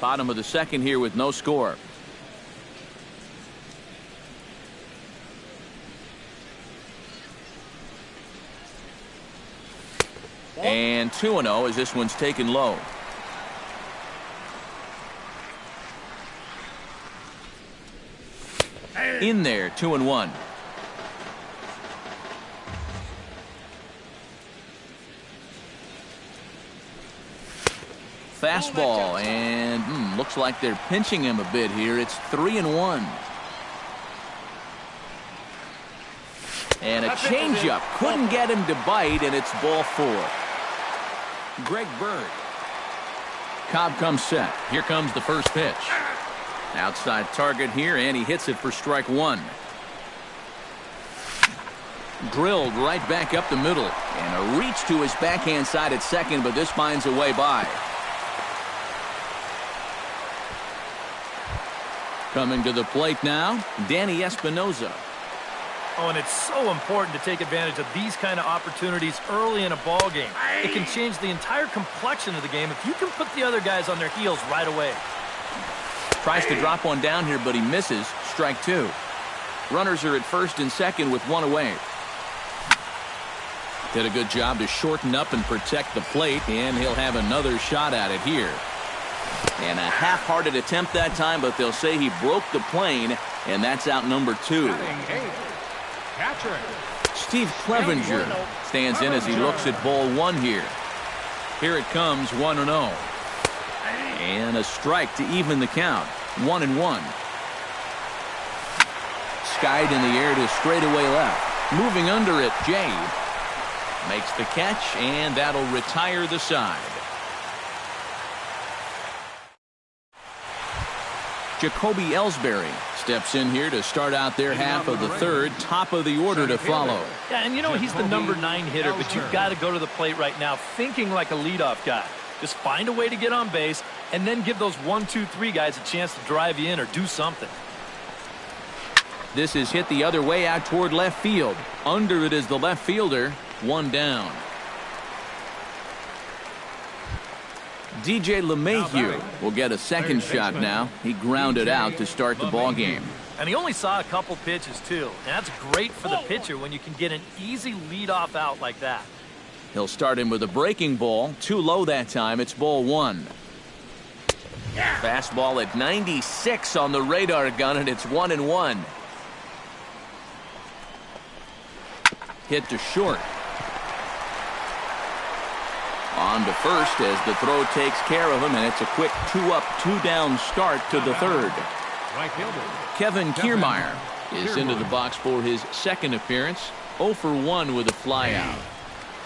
Bottom of the second here with no score. And 2-0 as this one's taken low. In there, 2-1. Fastball, and looks like they're pinching him a bit here. It's 3-1. And a changeup. Couldn't get him to bite, and it's ball 4. Greg Bird. Cobb comes set. Here comes the first pitch. Outside target here, and he hits it for strike 1. Drilled right back up the middle. And a reach to his backhand side at second, but this finds a way by. Coming to the plate now, Danny Espinoza. Oh, and it's so important to take advantage of these kind of opportunities early in a ball game. It can change the entire complexion of the game if you can put the other guys on their heels right away. Tries to drop one down here, but he misses. Strike 2. Runners are at first and second with one away. Did a good job to shorten up and protect the plate, and he'll have another shot at it here. And a half-hearted attempt that time, but they'll say he broke the plane, and that's out number 2. Steve Clevenger stands in as he looks at ball 1 here. Here it comes, 1-0. And a strike to even the count, 1-1. Skied in the air to straightaway left. Moving under it, Jay makes the catch, and that'll retire the side. Jacoby Ellsbury steps in here to start out their half of the third. Top of the order to follow. Yeah, and you know he's the number 9 hitter, but you've got to go to the plate right now thinking like a leadoff guy. Just find a way to get on base and then give those 1, 2, 3 guys a chance to drive you in or do something. This is hit the other way out toward left field. Under it is the left fielder. 1 down. DJ LeMahieu will get a second shot now. He grounded out to start the ball game. And he only saw a couple pitches, too. And that's great for the pitcher when you can get an easy leadoff out like that. He'll start him with a breaking ball. Too low that time. It's ball 1. Fastball at 96 on the radar gun, and it's 1-1. Hit to short. On to first as the throw takes care of him, and it's a quick 2-up, 2-down start to the third. Kevin Kiermaier is into the box for his second appearance. 0 for 1 with a flyout.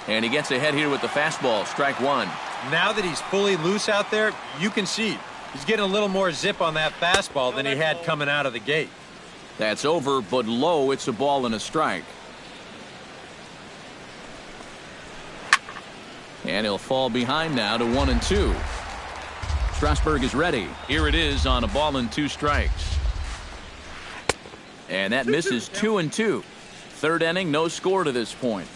And he gets ahead here with the fastball, strike 1. Now that he's fully loose out there, you can see he's getting a little more zip on that fastball than he had coming out of the gate. That's over, but low. It's a ball and a strike. And he'll fall behind now to 1-2. Strasburg is ready. Here it is on a ball and 2 strikes. And that misses 2-2. Third inning, no score to this point.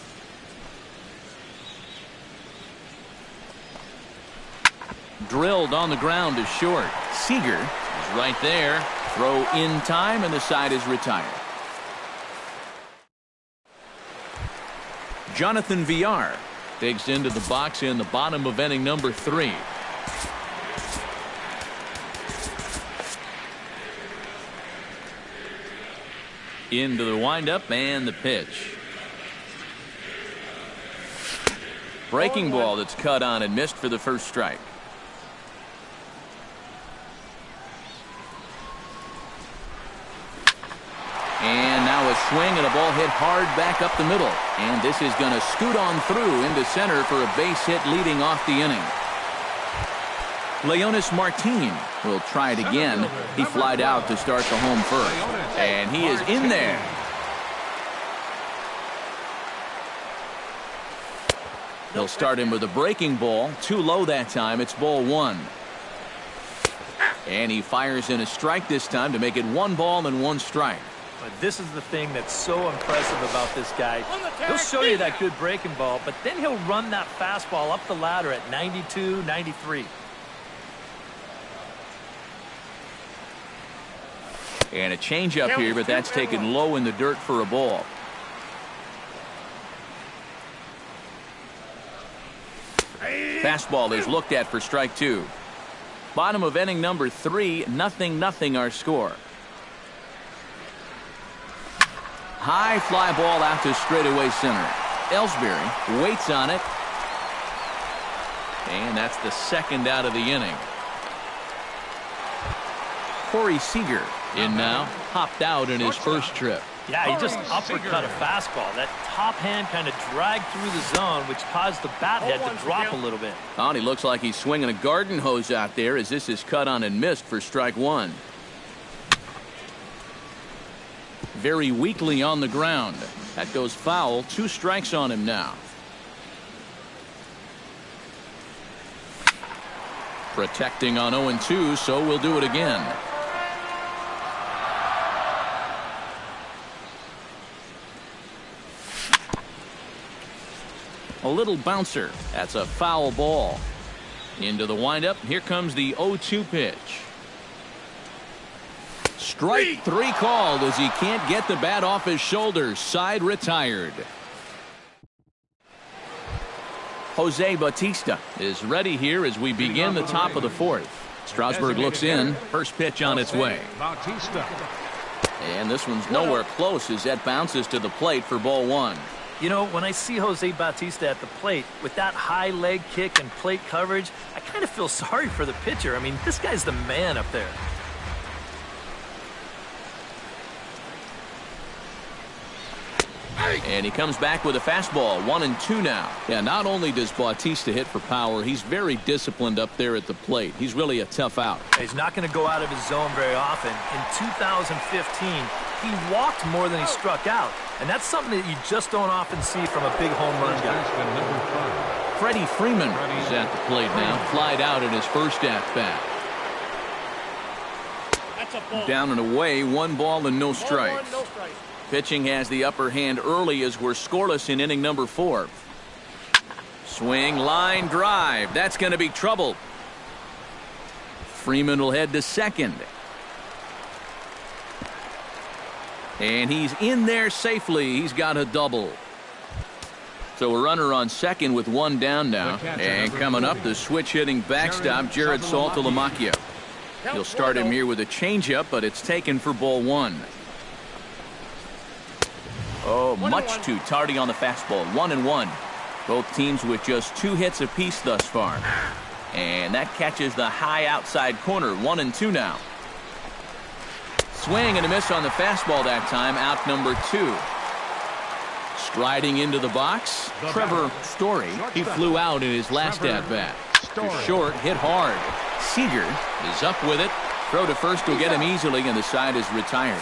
Drilled on the ground to short. Seager is right there. Throw in time, and the side is retired. Jonathan Villar digs into the box in the bottom of inning number 3. Into the windup and the pitch. Breaking ball that's cut on and missed for the first strike. And now a swing and a ball hit hard back up the middle. And this is going to scoot on through into center for a base hit leading off the inning. Leonis Martin will try it again. He flied out to start the home first. And he is in there. He'll start him with a breaking ball. Too low that time. It's ball 1. And he fires in a strike this time to make it 1 ball and 1 strike. But this is the thing that's so impressive about this guy. He'll show you that good breaking ball, but then he'll run that fastball up the ladder at 92, 93. And a changeup here, but that's taken low in the dirt for a ball. Fastball is looked at for strike two. Bottom of inning number 3, 0-0 our score. High fly ball out to straightaway center. Ellsbury waits on it. And that's the second out of the inning. Corey Seager in now, hopped out in his first trip. Yeah, he just uppercut a fastball. That top hand kind of dragged through the zone, which caused the bat head to drop a little bit. Oh, and he looks like he's swinging a garden hose out there as this is cut on and missed for strike one. Very weakly on the ground. That goes foul. 2 strikes on him now. Protecting on 0-2, so we'll do it again. A little bouncer. That's a foul ball. Into the windup. Here comes the 0-2 pitch. Strike 3 called as he can't get the bat off his shoulders. Side retired. Jose Bautista is ready here as we begin the top of the 4th. Strasburg looks in. First pitch on its way. And this one's nowhere close as that bounces to the plate for ball 1. You know, when I see Jose Bautista at the plate with that high leg kick and plate coverage, I kind of feel sorry for the pitcher. I mean, this guy's the man up there. And he comes back with a fastball. 1-2 now. Yeah, not only does Bautista hit for power, he's very disciplined up there at the plate. He's really a tough out. He's not going to go out of his zone very often. In 2015, he walked more than he struck out. And that's something that you just don't often see from a big home run guy. Freddie Freeman is at the plate now. Flied out in his first at-bat. Down and away, 1 ball and no strikes. Pitching has the upper hand early as we're scoreless in inning number 4. Swing, line drive. That's going to be trouble. Freeman will head to second. And he's in there safely. He's got a double. So a runner on second with 1 down now. And coming up, the switch-hitting backstop, Jared Saltalamacchia. He'll start him here with a changeup, but it's taken for ball 1. Oh, much too tardy on the fastball. 1-1. Both teams with just 2 hits apiece thus far. And that catches the high outside corner. 1-2 now. Swing and a miss on the fastball that time. Out number 2. Striding into the box, Trevor Story. He flew out in his last at-bat. Short, hit hard. Seager is up with it. Throw to first will get him easily, and the side is retired.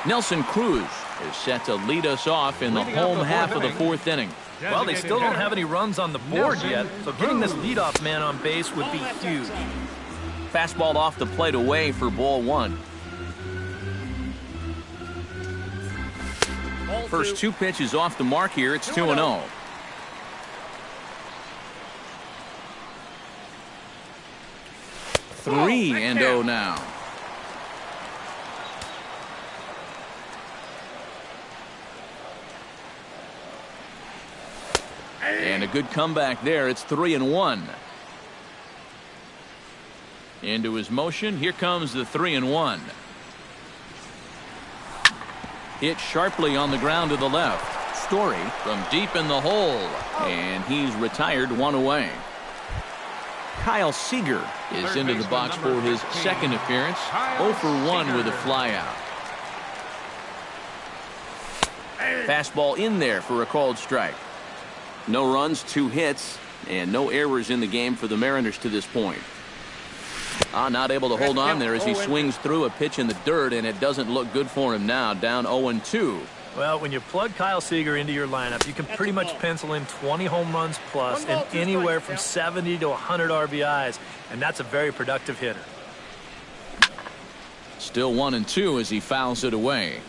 Nelson Cruz is set to lead us off in the home half of the 4th inning. Well, they still don't have any runs on the board yet, so getting this leadoff man on base would be huge. Fastball off the plate away for ball 1. First 2 pitches off the mark here. It's 2-0. Three and 0 now. And a good comeback there. It's 3-1. Into his motion. Here comes the 3-1. Hit sharply on the ground to the left. Story from deep in the hole. And he's retired, 1 away. Kyle Seager is into the box for his second appearance. 0 for 1 with a flyout. Fastball in there for a called strike. No runs, 2 hits, and no errors in the game for the Mariners to this point. Not able to hold on there as he swings through a pitch in the dirt, and it doesn't look good for him now. Down 0-2. Well, when you plug Kyle Seager into your lineup, you can pretty much pencil in 20 home runs plus and anywhere from 70 to 100 RBIs, and that's a very productive hitter. Still 1-2 as he fouls it away.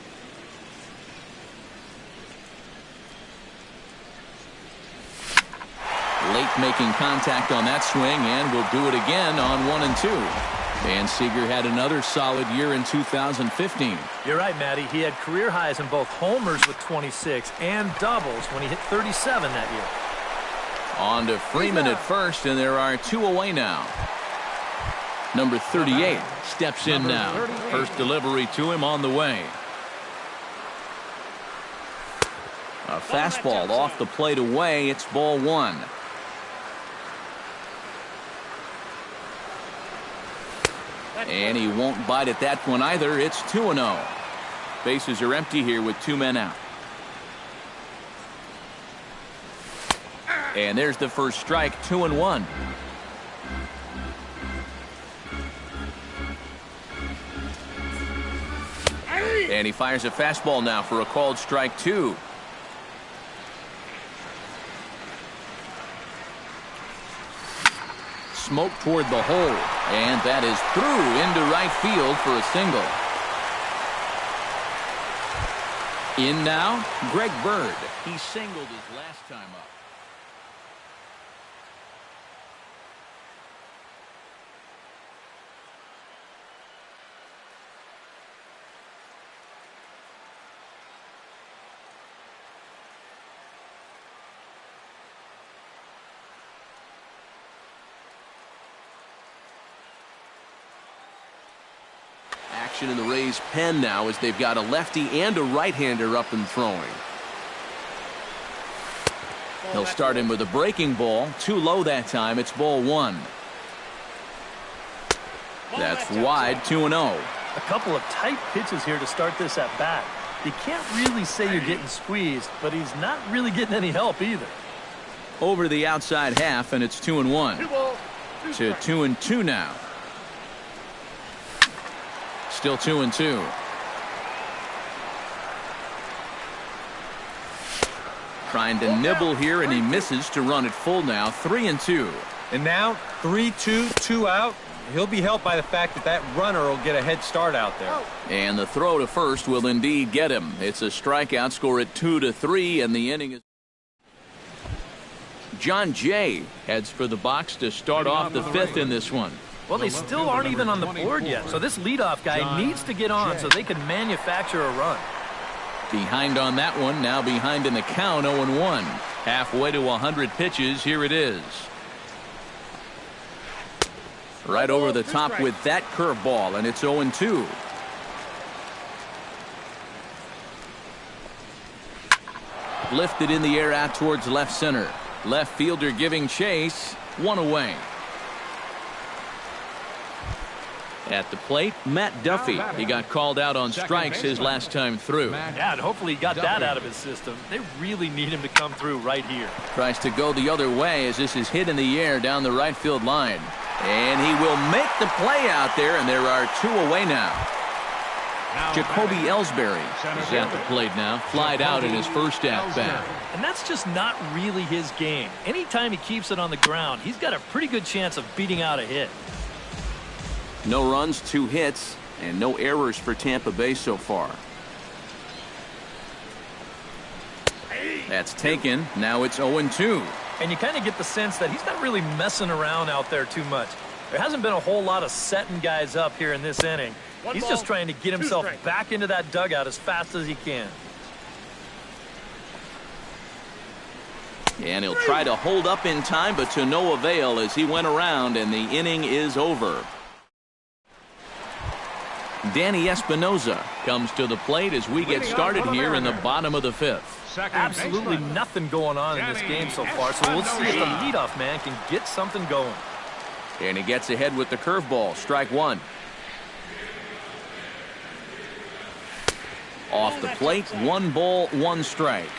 Late making contact on that swing, and will do it again on 1 and 2. And Seager had another solid year in 2015. You're right, Matty. He had career highs in both homers with 26 and doubles when he hit 37 that year. On to Freeman at first, and there are 2 away now. Number 38 steps in now. First delivery to him on the way. A fastball off the plate away. It's ball 1. And he won't bite at that one either. It's 2-0. Bases are empty here with 2 men out. And there's the first strike, 2-1. And he fires a fastball now for a called strike 2. Smoke toward the hole, and that is through into right field for a single. In now, Greg Bird. He singled his last time up. In the Rays' pen now as they've got a lefty and a right-hander up and throwing. He'll start him with a breaking ball. Too low that time. It's ball 1. That's wide, 2-0. A couple of tight pitches here to start this at bat. You can't really say you're getting squeezed, but he's not really getting any help either. Over the outside half, and it's 2-1. To 2-2 now. Still 2-2. Trying to nibble here, and he misses to run it full now. 3-2. And now 3-2, 2 out. He'll be helped by the fact that that runner will get a head start out there. And the throw to first will indeed get him. It's a strikeout, score at 2-3, and the inning is. John Jay heads for the box to start off the 5th in this one. Well, they still aren't even on the board yet, so this leadoff guy needs to get on so they can manufacture a run. Behind on that one, now behind in the count, 0-1. Halfway to 100 pitches, here it is. Right over the top with that curveball, and it's 0-2. Lifted in the air out towards left center. Left fielder giving chase, 1 away. At the plate, Matt Duffy. He got called out on strikes his last time through. Yeah, and hopefully he got that out of his system. They really need him to come through right here. Tries to go the other way as this is hit in the air down the right field line. And he will make the play out there, and there are 2 away now. Jacoby Ellsbury is at the plate now. Flied out in his first at-bat. And that's just not really his game. Anytime he keeps it on the ground, he's got a pretty good chance of beating out a hit. No runs, 2 hits, and no errors for Tampa Bay so far. That's taken. Now it's 0-2. And you kind of get the sense that he's not really messing around out there too much. There hasn't been a whole lot of setting guys up here in this inning. He's just trying to get himself back into that dugout as fast as he can. And he'll try to hold up in time, but to no avail as he went around, and the inning is over. Danny Espinoza comes to the plate as we get started here in the bottom of the 5th. Absolutely nothing going on in this game so far, so we'll see if the leadoff man can get something going. And he gets ahead with the curveball. Strike 1. Off the plate, 1 ball, 1 strike.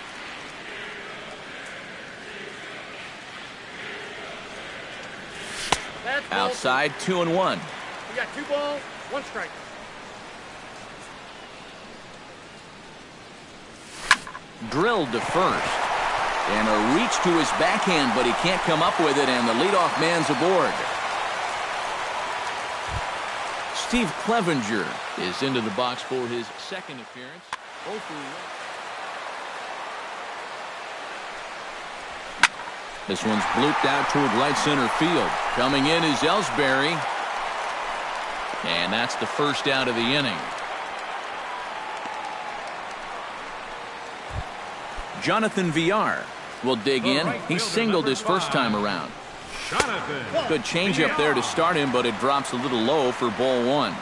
Outside, 2-1. We got 2 balls, 1 strike. Drilled to first. And a reach to his backhand, but he can't come up with it, and the leadoff man's aboard. Steve Clevenger is into the box for his 2nd appearance. 0-1. This one's blooped out toward right center field. Coming in is Ellsbury. And that's the first out of the inning. Jonathan Villar will dig in. He singled his first time around. Good changeup there to start him, but it drops a little low for ball one.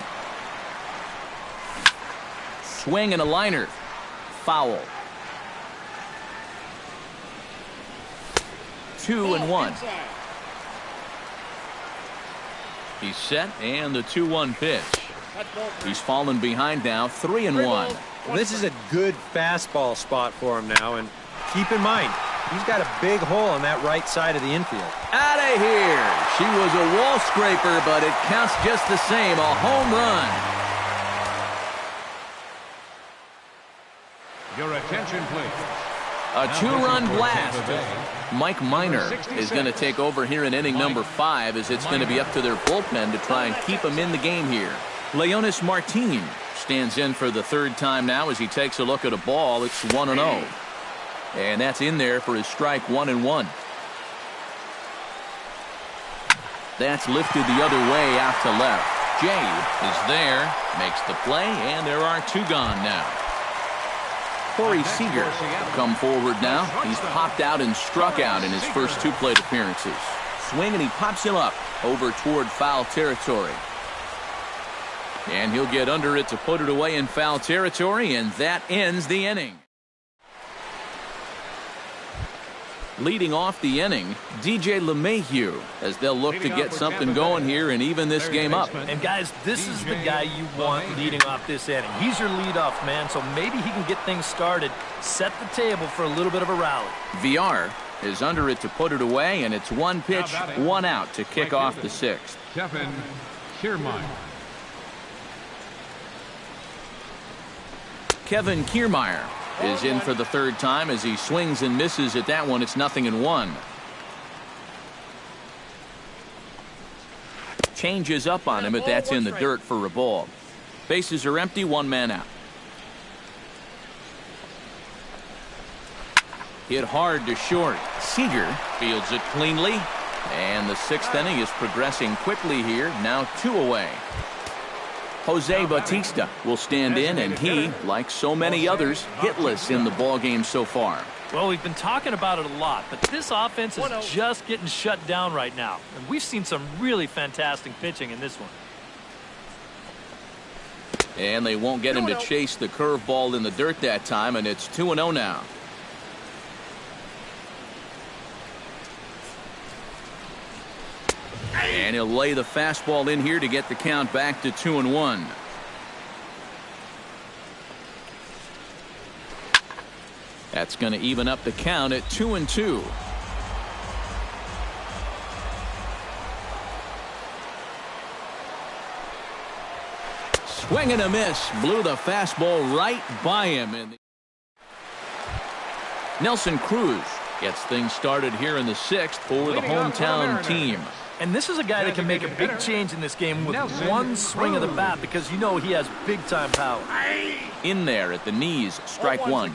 Swing and a liner. Foul. 2-1. He's set, and the 2-1 pitch. He's fallen behind now, 3-1. Well, this is a good fastball spot for him now, and keep in mind, he's got a big hole on that right side of the infield. Out of here. She was a wall scraper, but it counts just the same. A home run. Your attention, please. A two-run blast. Mike Minor is going to take over here in inning number 5, as it's going to be up to their bullpen to try and keep him in the game here. Leonis Martin stands in for the third time now as he takes a look at a ball. It's 1-0. And that's in there for his strike 1-1. That's lifted the other way out to left. Jay is there, makes the play, and there are 2 gone now. Corey Seager will come forward now. He's popped out and struck out in his first 2 plate appearances. Swing, and he pops him up over toward foul territory. And he'll get under it to put it away in foul territory, and that ends the inning. Leading off the inning, DJ LeMahieu, as they'll look to get something going here and even this game up. And guys, this is the guy you want leading off this inning. He's your leadoff man, so maybe he can get things started, set the table for a little bit of a rally. VR is under it to put it away, and it's 1 pitch, 1 out to kick off the 6th. Kevin Kiermaier. Kevin Kiermaier is in for the third time as he swings and misses at that one. It's 0-1. Changes up on him, but that's in the dirt for a ball. Bases are empty, 1 man out. Hit hard to short. Seager fields it cleanly, and the 6th inning is progressing quickly here. Now 2 away. Jose Bautista will stand in, and he, like so many others, hitless in the ballgame so far. Well, we've been talking about it a lot, but this offense is just getting shut down right now. And we've seen some really fantastic pitching in this one. And they won't get him to chase the curveball in the dirt that time, and it's 2-0 now. And he'll lay the fastball in here to get the count back to 2-1. That's going to even up the count at 2-2. Swing and a miss. Blew the fastball right by him. And Nelson Cruz gets things started here in the 6th for the hometown team. And this is a guy that can make a big change in this game with 1 swing of the bat, because you know he has big-time power. In there at the knees, strike 1.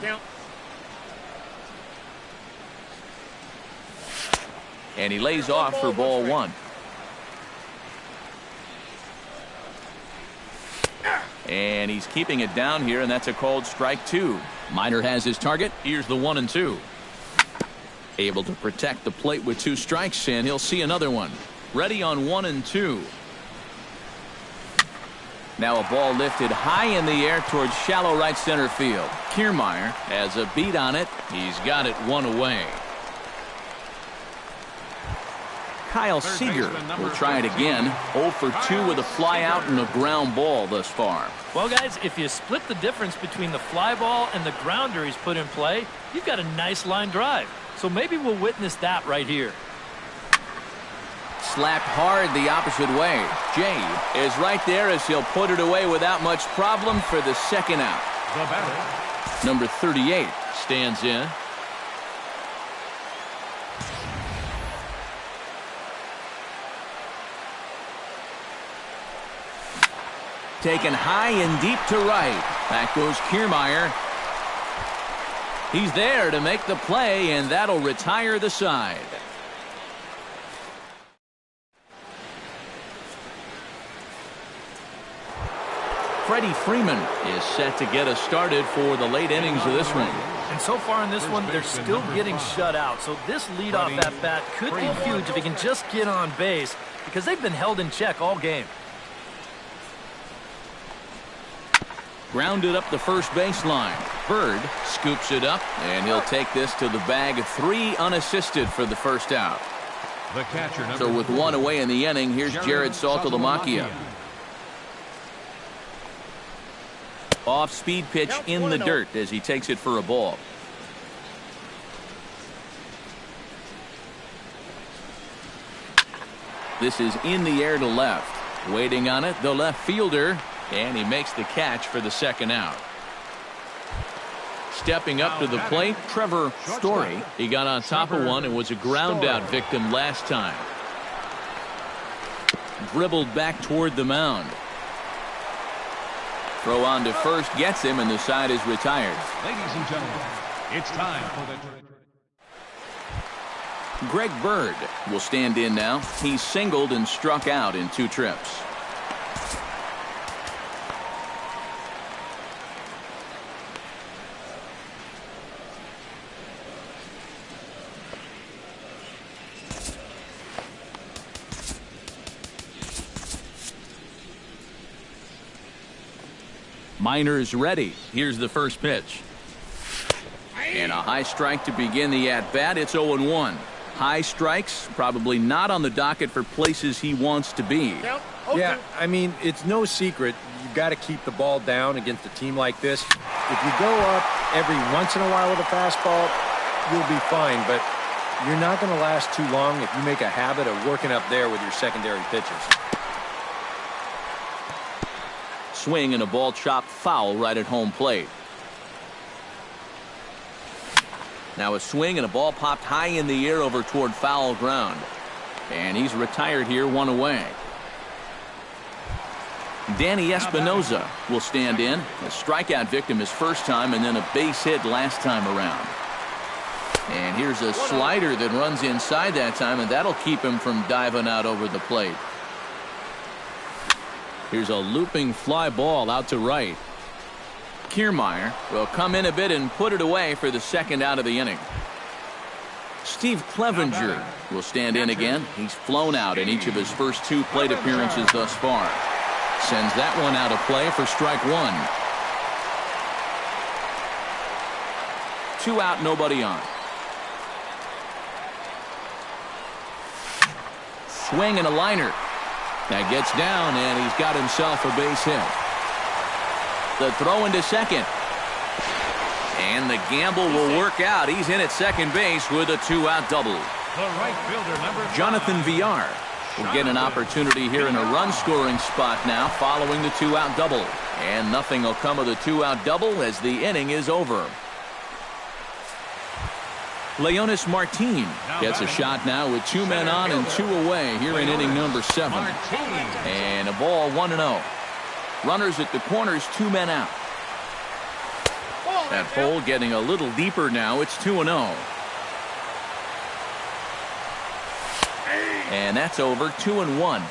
And he lays off for ball 1. And he's keeping it down here, and that's a called strike 2. Minor has his target. Here's the 1-2. Able to protect the plate with 2 strikes, and he'll see another one. Ready on 1-2. Now a ball lifted high in the air towards shallow right center field. Kiermaier has a beat on it. He's got it 1 away. Kyle Seager will try it again. 0 for 2 with a fly out and a ground ball thus far. Well, guys, if you split the difference between the fly ball and the grounder he's put in play, you've got a nice line drive. So maybe we'll witness that right here. Slapped hard the opposite way. Jay is right there as he'll put it away without much problem for the 2nd out. Number 38 stands in. Taken high and deep to right. Back goes Kiermaier. He's there to make the play, and that'll retire the side. Freddie Freeman is set to get us started for the late innings of this one. And so far in this one, they're still getting shut out. So this leadoff at-bat could be huge if he can just get on base, because they've been held in check all game. Grounded up the first baseline. Bird scoops it up, and he'll take this to the bag. 3 unassisted for the first out. The catcher, So with 1 away in the inning, here's Jared Saltalamacchia. Off-speed pitch in the dirt as he takes it for a ball. This is in the air to left. Waiting on it, the left fielder, and he makes the catch for the second out. Stepping up to the plate, Trevor Story. He got on top of one and was a ground-out victim last time. Dribbled back toward the mound. Throw on to first gets him, and the side is retired. Ladies and gentlemen, it's time for the... Greg Bird will stand in now. He's singled and struck out in 2 trips. Miners ready. Here's the first pitch. And a high strike to begin the at-bat. It's 0-1. High strikes, probably not on the docket for places he wants to be. Yeah, I mean, it's no secret. You've got to keep the ball down against a team like this. If you go up every once in a while with a fastball, you'll be fine. But you're not going to last too long if you make a habit of working up there with your secondary pitches. Swing and a ball chopped foul right at home plate. Now a swing and a ball popped high in the air over toward foul ground. And he's retired here, 1 away. Danny Espinoza will stand in. A strikeout victim his first time and then a base hit last time around. And here's a slider that runs inside that time, and that'll keep him from diving out over the plate. Here's a looping fly ball out to right. Kiermaier will come in a bit and put it away for the second out of the inning. Steve Clevenger will stand in again. He's flown out in each of his first 2 plate appearances thus far. Sends that one out of play for strike 1. 2 out, nobody on. Swing and a liner. That gets down, and he's got himself a base hit. The throw into second. And the gamble will work out. He's in at second base with a 2-out double. The right fielder, number 5. Jonathan Villar will get an opportunity here in a run-scoring spot now following the 2-out double. And nothing will come of the 2-out double as the inning is over. Leonis Martin gets a shot now with 2 men on and 2 away here in inning number 7. And a ball 1-0. Runners at the corners, 2 men out. That hole getting a little deeper now. It's 2-0. And that's over. 2-1.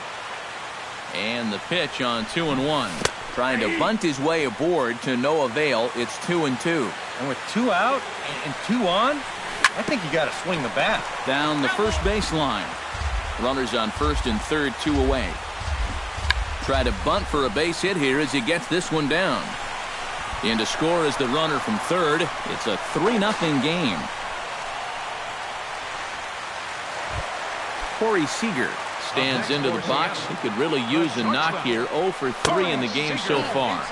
And the pitch on 2-1. Trying to bunt his way aboard to no avail. It's 2-2. And with 2 out and 2 on, I think you got to swing the bat. Down the first baseline. Runners on first and third, 2 away. Try to bunt for a base hit here as he gets this one down. In to score is the runner from third. It's a 3-0 game. Corey Seager stands into the box. He could really use a knock here. 0 for 3 in the game so far.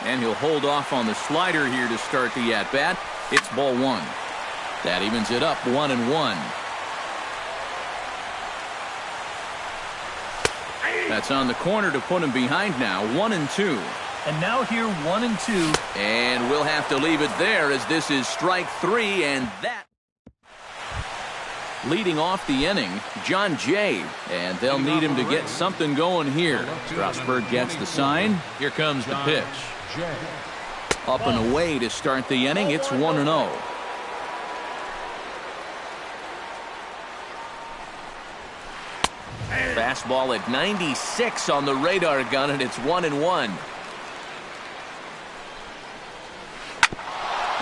And he'll hold off on the slider here to start the at-bat. It's ball 1. That evens it up 1-1. That's on the corner to put him behind now. 1-2. And now here 1-2. And we'll have to leave it there as this is strike 3, and that leading off the inning, John Jay, and they'll need him to get something going here. Strasburg gets the sign. Here comes the pitch. Up and away to start the inning. It's 1-0. Fastball at 96 on the radar gun, and it's 1-1.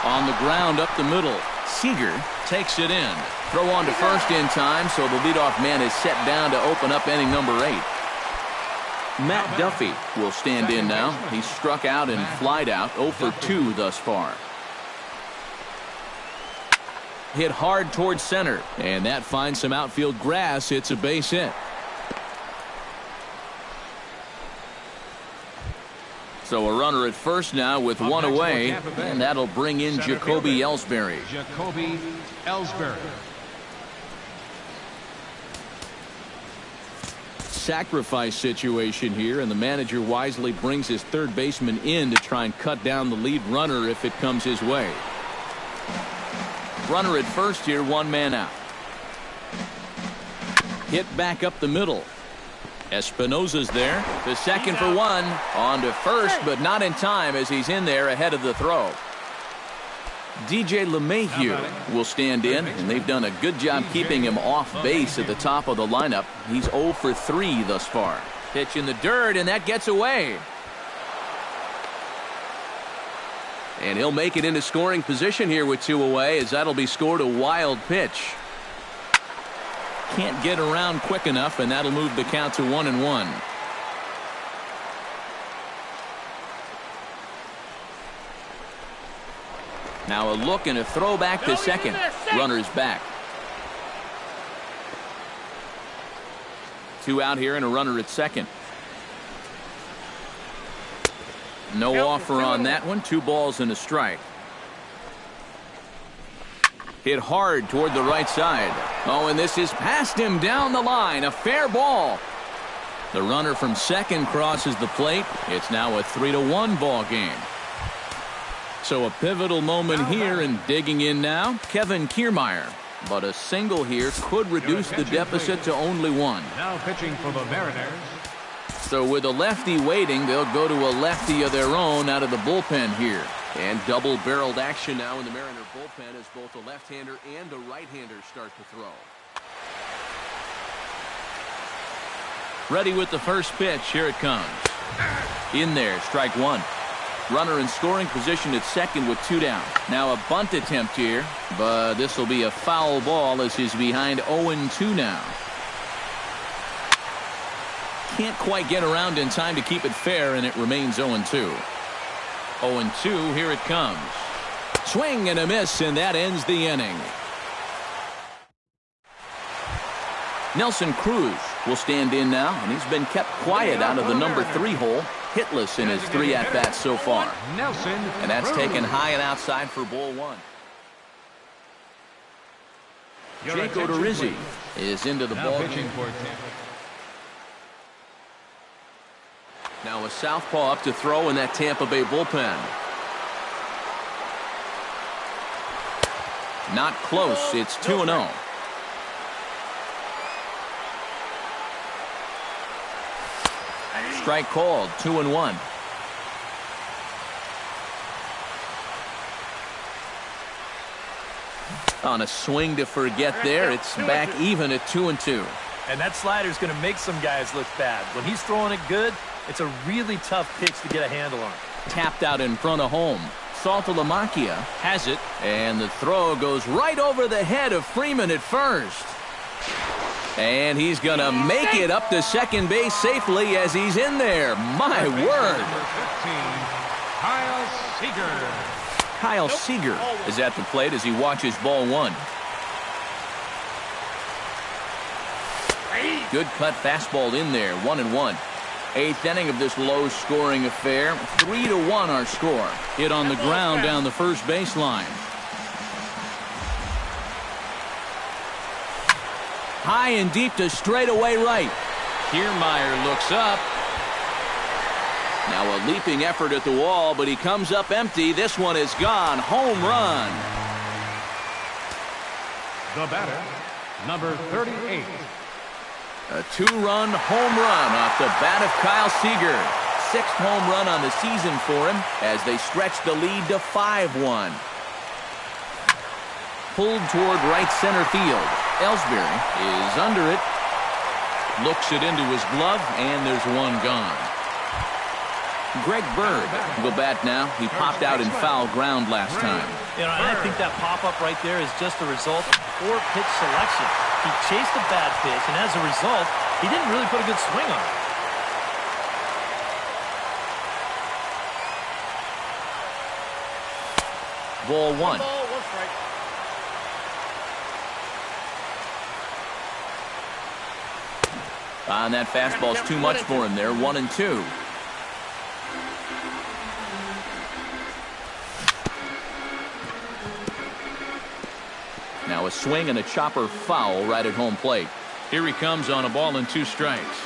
On the ground up the middle. Seager takes it in. Throw on to first in time, so the leadoff man is set down to open up inning number 8. Matt Duffy will stand in now. He's struck out and flied out, 0 for 2 thus far. Hit hard towards center, and that finds some outfield grass. It's a base hit. So a runner at first now with one away, and that'll bring in Jacoby Ellsbury. Jacoby Ellsbury. Sacrifice situation here, and the manager wisely brings his third baseman in to try and cut down the lead runner if it comes his way. Runner at first here, one man out. Hit back up the middle. Espinosa's there. The second for one. On to first, but not in time as he's in there ahead of the throw. DJ LeMahieu will stand in, and they've done a good job keeping him off base at the top of the lineup. He's 0 for 3 thus far. Pitch in the dirt, and that gets away. And he'll make it into scoring position here with 2 away, as that'll be scored a wild pitch. Can't get around quick enough, and that'll move the count to 1-1. Now a look and a throw back to second. Runner's back. 2 out here and a runner at second. No offer on that one. 2 balls and a strike. Hit hard toward the right side. Oh, and this is past him down the line. A fair ball. The runner from second crosses the plate. It's now a 3-1 ball game. So a pivotal moment here, and digging in now, Kevin Kiermaier. But a single here could reduce the deficit to only 1. Now pitching for the Mariners. So with a lefty waiting, they'll go to a lefty of their own out of the bullpen here. And double-barreled action now in the Mariner bullpen as both a left-hander and a right-hander start to throw. Ready with the first pitch. Here it comes. In there, strike 1. Runner in scoring position at second with 2 down. Now a bunt attempt here, but this will be a foul ball as he's behind 0-2 now. Can't quite get around in time to keep it fair, and it remains 0-2. 0-2, here it comes. Swing and a miss, and that ends the inning. Nelson Cruz will stand in now, and he's been kept quiet out of the number 3 hole. Hitless in his 3 at-bats so far. And that's taken high and outside for ball 1. Jake Odorizzi is into the ball game. Now a southpaw up to throw in that Tampa Bay bullpen. Not close. It's 2-0. Strike called. 2-1. On a swing to forget there, it's back even at 2-2. And that slider's going to make some guys look bad. When he's throwing it good, it's a really tough pitch to get a handle on. Tapped out in front of home. Saltalamacchia has it, and the throw goes right over the head of Freeman at first. And he's going to make it up to second base safely as he's in there. My word. Kyle Seager. Kyle Seager is at the plate as he watches ball 1. Good cut fastball in there. 1-1. 8th inning of this low-scoring affair. 3-1 our score. Hit on the ground down the first baseline. High and deep to straightaway right. Kiermaier looks up. Now a leaping effort at the wall, but he comes up empty. This one is gone. Home run. The batter, number 38. A 2-run home run off the bat of Kyle Seager. 6th home run on the season for him as they stretch the lead to 5-1. Pulled toward right center field. Ellsbury is under it. Looks it into his glove, and there's one gone. Greg Bird will bat now. He popped out in foul ground last time. You know, and I think that pop-up right there is just a result of poor pitch selection. He chased a bad pitch, and as a result, he didn't really put a good swing on it. Ball one. And that fastball's too much for him there. 1-2. Now a swing and a chopper foul right at home plate. Here he comes on a ball and 2 strikes.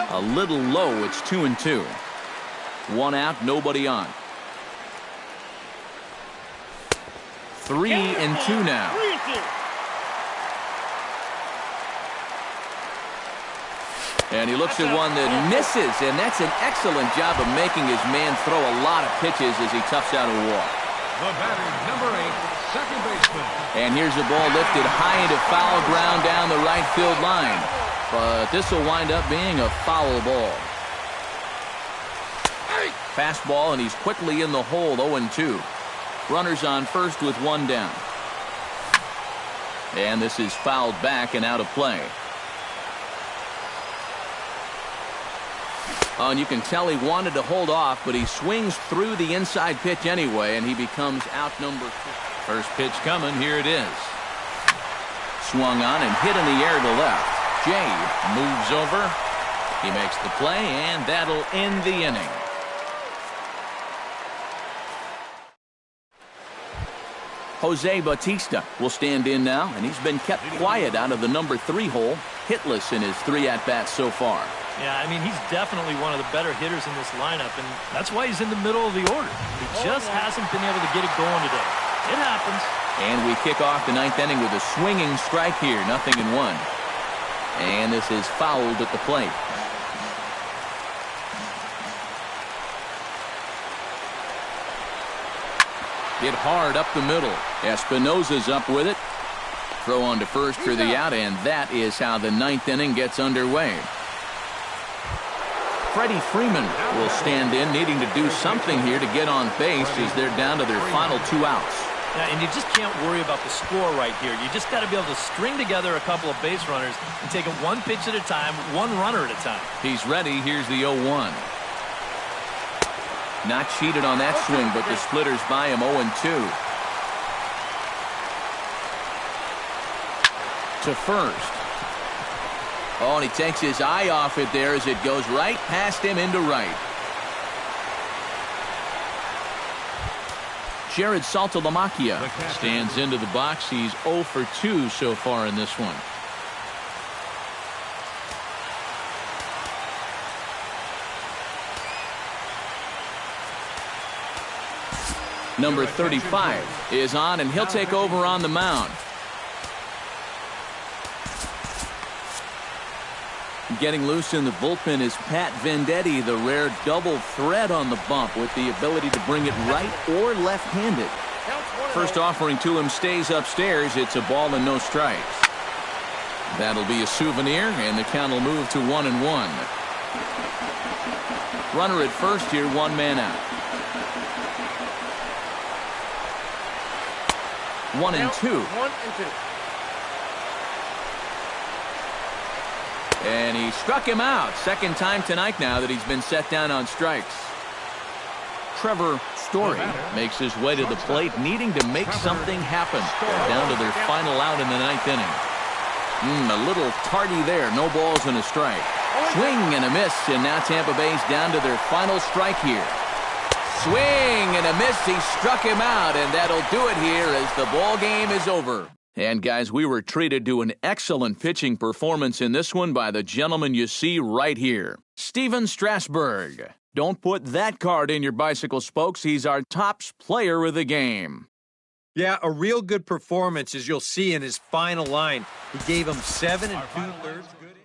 A little low. It's 2-2. 1 out, nobody on. 3-2 now. And he looks at one that misses, and that's an excellent job of making his man throw a lot of pitches as he toughs out a walk. The batter, number 8, second baseman. And here's the ball lifted high into foul ground down the right field line. But this will wind up being a foul ball. Fastball, and he's quickly in the hole, 0-2. Runners on first with 1 down. And this is fouled back and out of play. Oh, and you can tell he wanted to hold off, but he swings through the inside pitch anyway, and he becomes out number 2. First pitch coming. Here it is. Swung on and hit in the air to left. Jay moves over. He makes the play, and that'll end the inning. Jose Bautista will stand in now, and he's been kept quiet out of the number 3 hole, hitless in his 3 at-bats so far. Yeah, I mean, he's definitely one of the better hitters in this lineup, and that's why he's in the middle of the order. He just hasn't been able to get it going today. It happens. And we kick off the 9th inning with a swinging strike here, 0-1. And this is fouled at the plate. Hit hard up the middle. Espinosa's up with it. Throw on to first for the out, and that is how the 9th inning gets underway. Freddie Freeman will stand in, needing to do something here to get on base as they're down to their final 2 outs. Yeah, and you just can't worry about the score right here. You just got to be able to string together a couple of base runners and take it 1 pitch at a time, 1 runner at a time. He's ready. Here's the 0-1. Not cheated on that swing, but the splitters by him. 0-2. To first. Oh, and he takes his eye off it there as it goes right past him into right. Jared Saltalamacchia stands into the box. He's 0 for 2 so far in this one. Number 35 is on, and he'll take over on the mound. Getting loose in the bullpen is Pat Venditti, the rare double threat on the bump with the ability to bring it right or left-handed. First offering to him stays upstairs. It's a ball and no strikes. That'll be a souvenir, and the count will move to 1-1. Runner at first here, 1 man out. 1-2. And he struck him out. Second time tonight now that he's been set down on strikes. Trevor Story makes his way to the plate, needing to make something happen. They're down to their final out in the 9th inning. A little tardy there. No balls and a strike. Swing and a miss, and now Tampa Bay's down to their final strike here. Swing and a miss. He struck him out, and that'll do it here as the ball game is over. And, guys, we were treated to an excellent pitching performance in this one by the gentleman you see right here, Steven Strasburg. Don't put that card in your bicycle spokes. He's our tops player of the game. Yeah, a real good performance, as you'll see in his final line. He gave him 7 2/3 good.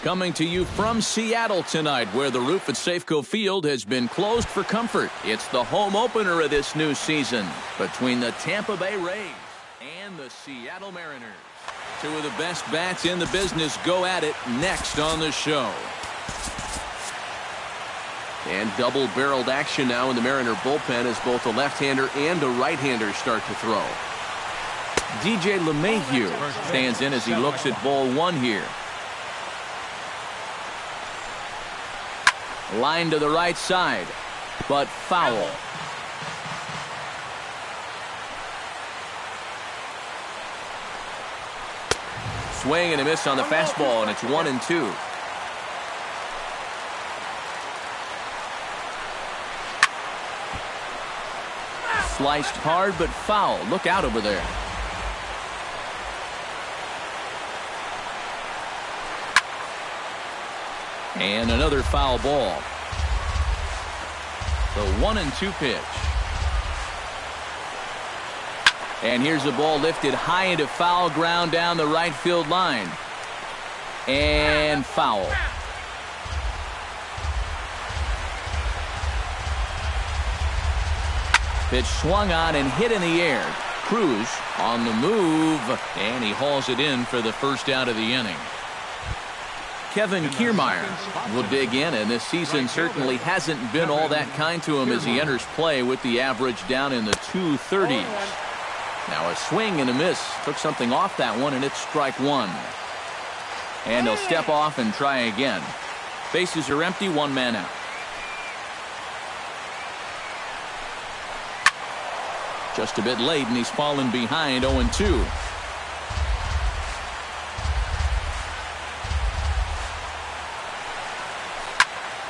coming to you from Seattle tonight, where the roof at Safeco Field has been closed for comfort. It's the home opener of this new season between the Tampa Bay Rays and the Seattle Mariners. Two of the best bats in the business go at it next on the show. And double-barreled action now in the Mariner bullpen as both a left-hander and a right-hander start to throw. DJ LeMahieu stands in as he looks at ball one here. Line to the right side, but foul. Swing and a miss on the fastball, and it's 1-2. Sliced hard, but foul. Look out over there. And another foul ball. The 1-2 pitch. And here's a ball lifted high into foul ground down the right field line. And foul. Pitch swung on and hit in the air. Cruz on the move, and he hauls it in for the first out of the inning. Kevin Kiermaier will dig in, and this season certainly hasn't been all that kind to him as he enters play with the average down in the 230s. Now a swing and a miss. Took something off that one, and it's strike one. And he'll step off and try again. Bases are empty, one man out. Just a bit late, and he's fallen behind 0-2.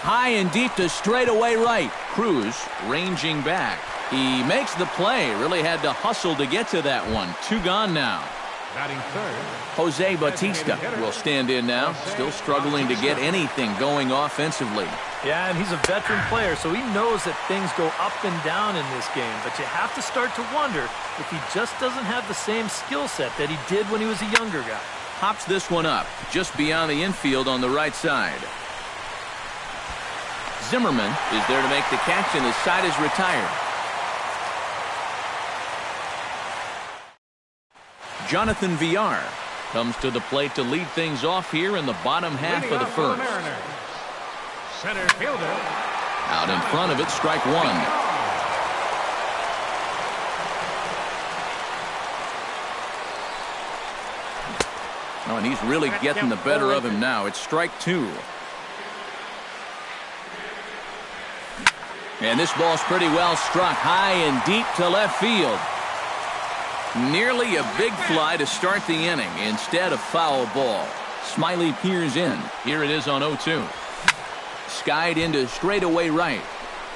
High and deep to straightaway right. Cruz ranging back. He makes the play. Really had to hustle to get to that one. Two gone now. Batting third, Jose Bautista will stand in now. Still struggling to get anything going offensively. Yeah, and he's a veteran player, so he knows that things go up and down in this game. But you have to start to wonder if he just doesn't have the same skill set that he did when he was a younger guy. Hops this one up just beyond the infield on the right side. Zimmerman is there to make the catch, and his side is retired. Jonathan Villar comes to the plate to lead things off here in the bottom half of the first. center fielder. Out in front of it, strike one. Oh, and he's really getting the better of him now. It's strike two. And this ball's pretty well struck high and deep to left field. Nearly a big fly to start the inning instead of foul ball. Smiley peers in. Here it is on 0-2. Skied into straightaway right.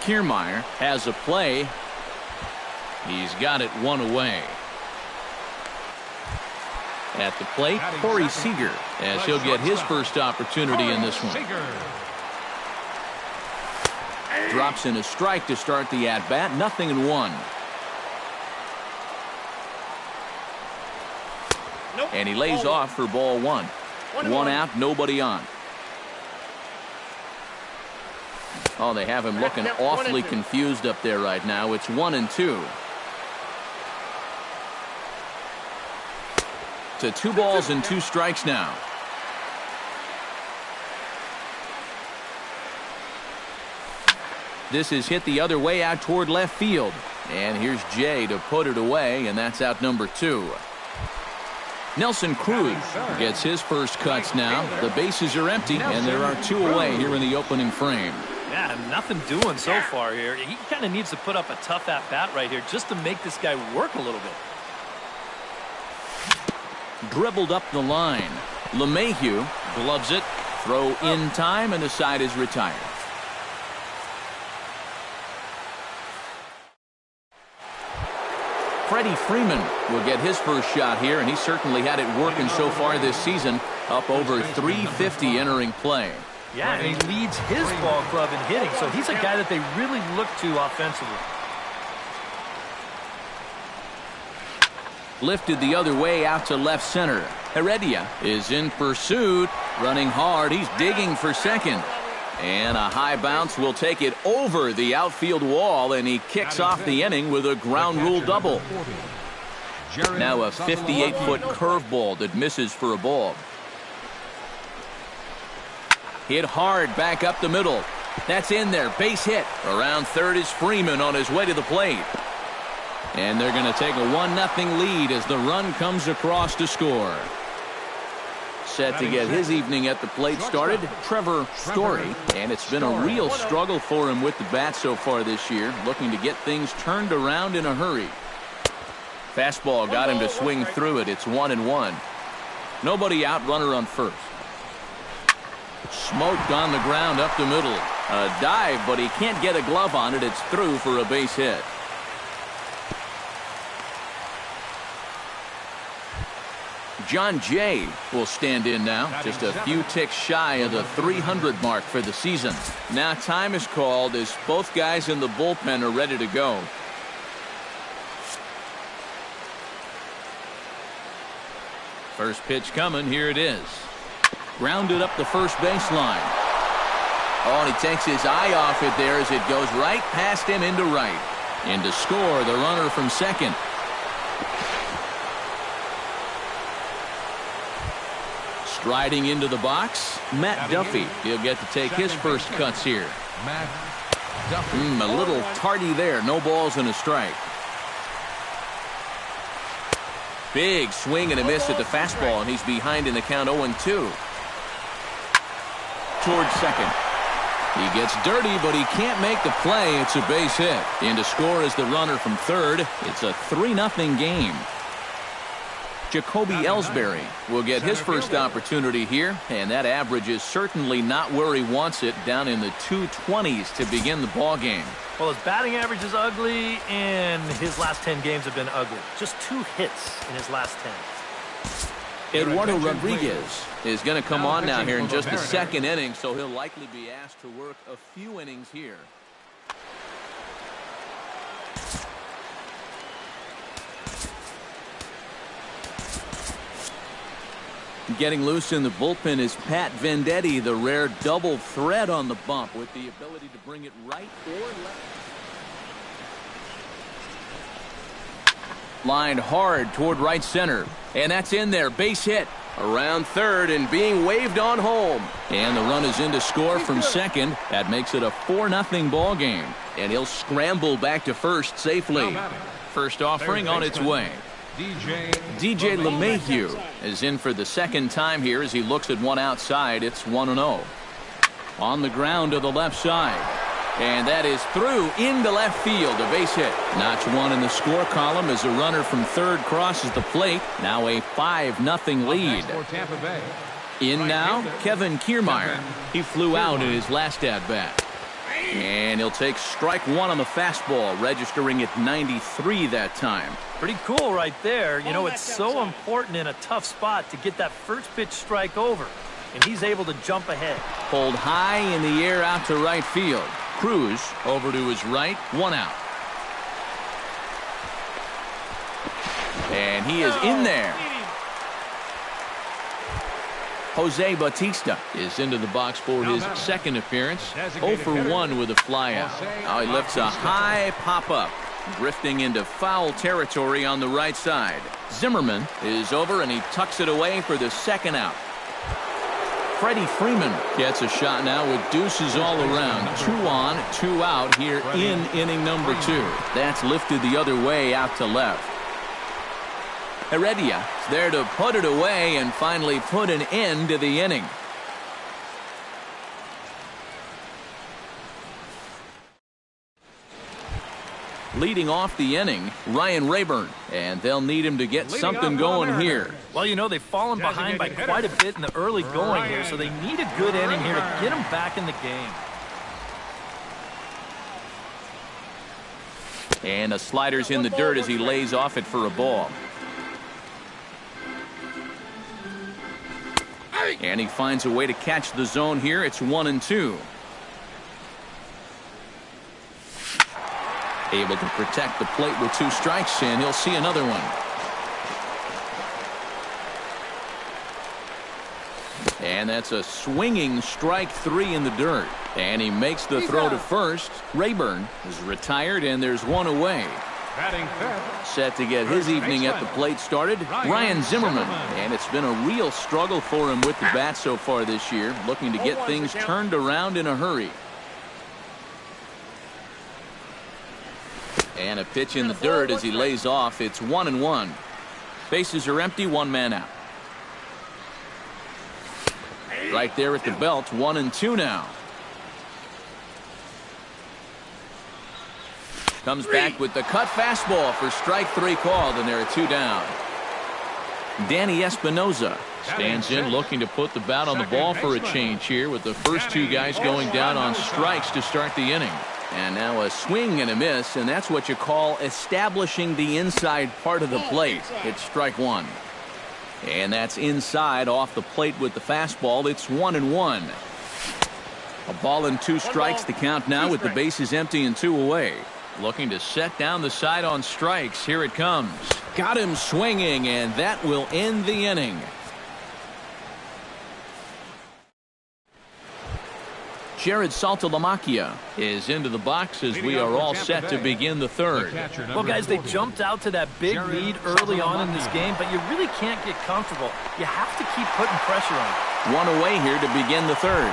Kiermaier has a play. He's got it one away. At the plate, Corey Seager, as he'll get his first opportunity in this one. Drops in a strike to start the at-bat. 0-1. And he lays off for ball one. One out, nobody on. Oh, they have him looking awfully confused up there right now. It's 1-2. To 2 balls and 2 strikes now. This is hit the other way out toward left field. And here's Jay to put it away, and that's out number 2. Nelson Cruz gets his first cuts now. The bases are empty, and there are 2 away here in the opening frame. Yeah, nothing doing so far here. He kind of needs to put up a tough at-bat right here just to make this guy work a little bit. Dribbled up the line. LeMahieu gloves it. Throw in time, and the side is retired. Freddie Freeman will get his first shot here, and he certainly had it working so far this season. Up over 350 entering play. Yeah, and he leads his ball club in hitting, so he's a guy that they really look to offensively. Lifted the other way out to left center. Heredia is in pursuit, Running hard, he's digging for second. And a high bounce will take it over the outfield wall, and he kicks off the inning with a ground rule double. Now a 58-foot curveball that misses for a ball. Hit hard back up the middle. That's in there. Base hit. Around third is Freeman on his way to the plate. And they're going to take a 1-0 lead as the run comes across to score. Set to get his evening at the plate started, Trevor Story. And it's been a real struggle for him with the bat so far this year, looking to get things turned around in a hurry. Fastball got him to swing through it. It's 1-1. Nobody out, runner on first. Smoked on the ground up the middle. A dive, but he can't get a glove on it. It's through for a base hit. John Jay will stand in now, just a few ticks shy of the 300 mark for the season. Now time is called as both guys in the bullpen are ready to go. First pitch coming, here it is. Grounded up the first baseline. Oh, and he takes his eye off it there as it goes right past him into right. And to score, the runner from second. Striding into the box, Matt Duffy. He'll get to take his first cuts here. Matt Duffy. A little tardy there. No balls and a strike. Big swing and a miss at the fastball, and he's behind in the count 0-2. Towards second. He gets dirty, but he can't make the play. It's a base hit. And to score is the runner from third. It's a 3-0 game. Jacoby Ellsbury will get his first opportunity here, and that average is certainly not where he wants it, down in the 220s to begin the ball game. Well, his batting average is ugly, and his last 10 games have been ugly. Just 2 hits in his last 10. Eduardo Rodriguez is going to come on now here in just the second inning, so he'll likely be asked to work a few innings here. Getting loose in the bullpen is Pat Venditti, the rare double threat on the bump with the ability to bring it right or left. Lined hard toward right center, and that's in there. Base hit around third and being waved on home. And the run is in to score from second. That makes it a 4-0 ball game, and he'll scramble back to first safely. First offering on its way. DJ LeMahieu is in for the second time here as he looks at one outside. It's 1-0. On the ground to the left side. And that is through into left field. A base hit. Notch one in the score column as a runner from third crosses the plate. Now a 5-0 lead. In now, Kevin Kiermaier. He flew out in his last at-bat. And he'll take strike one on the fastball, registering at 93 that time. Pretty cool right there. You know, it's so important in a tough spot to get that first pitch strike over. And he's able to jump ahead. Pulled high in the air out to right field. Cruz over to his right, 1 out. And he is in there. Jose Bautista is into the box for his second appearance. 0 for 1 with a flyout. Now he lifts a high pop-up, drifting into foul territory on the right side. Zimmerman is over, and he tucks it away for the second out. Freddie Freeman gets a shot now with deuces all around. 2 on, 2 out here in inning number 2. That's lifted the other way out to left. Heredia is there to put it away and finally put an end to the inning. Leading off the inning, Ryan Rayburn, and they'll need him to get something going here. Well, you know, they've fallen behind by quite a bit in the early going here, so they need a good inning here to get them back in the game. And a slider's in the dirt as he lays off it for a ball. And he finds a way to catch the zone here. It's 1-2. Able to protect the plate with 2 strikes, and he'll see another one. And that's a swinging strike 3 in the dirt. And he makes the throw to first. Rayburn is retired, and there's one away. Batting fifth. Set to get his evening at the plate started, Ryan Zimmerman. And it's been a real struggle for him with the bat so far this year, looking to get things turned around in a hurry. And a pitch in the dirt as he lays off. It's 1-1. Bases are empty, one man out. Right there at the belt, 1-2 now. Comes back with the cut fastball for strike 3 called, and there are 2 down. Danny Espinoza stands in, looking to put the bat on the ball for a change here, with the first 2 guys going down on strikes to start the inning. And now a swing and a miss, and that's what you call establishing the inside part of the plate. It's strike 1. And that's inside off the plate with the fastball. It's 1-1. A ball and 2 strikes the count now with the bases empty and 2 away. Looking to set down the side on strikes. Here it comes. Got him swinging, and that will end the inning. Jared Saltalamacchia is into the box as we are all set to begin the third. Well, guys, they jumped out to that big lead early on in this game, but you really can't get comfortable. You have to keep putting pressure on it. One away here to begin the third.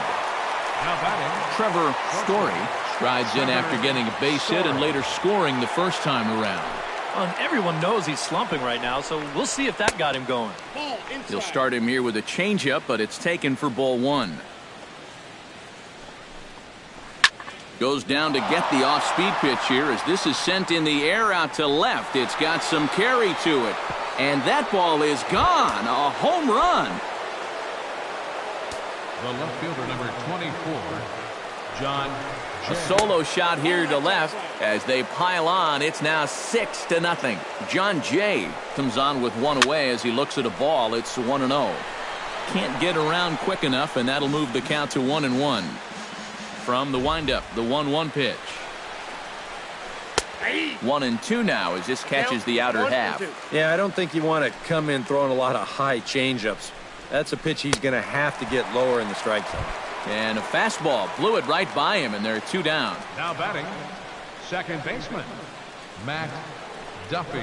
Trevor Story strides in after getting a base hit and later scoring the first time around. And everyone knows he's slumping right now, so we'll see if that got him going. He'll start him here with a changeup, but it's taken for ball 1. Goes down to get the off-speed pitch here as this is sent in the air out to left. It's got some carry to it. And that ball is gone. A home run. The left fielder, number 24, John Jay. A solo shot here to left as they pile on. It's now 6-0. John Jay comes on with 1 away as he looks at a ball. It's 1-0. Can't get around quick enough, and that'll move the count to 1-1. From the windup, the 1-1 pitch. 1-2 now as this catches the outer half. Yeah, I don't think you want to come in throwing a lot of high changeups. That's a pitch he's going to have to get lower in the strike zone. And a fastball blew it right by him, and there are 2 down. Now batting, second baseman, Matt Duffy.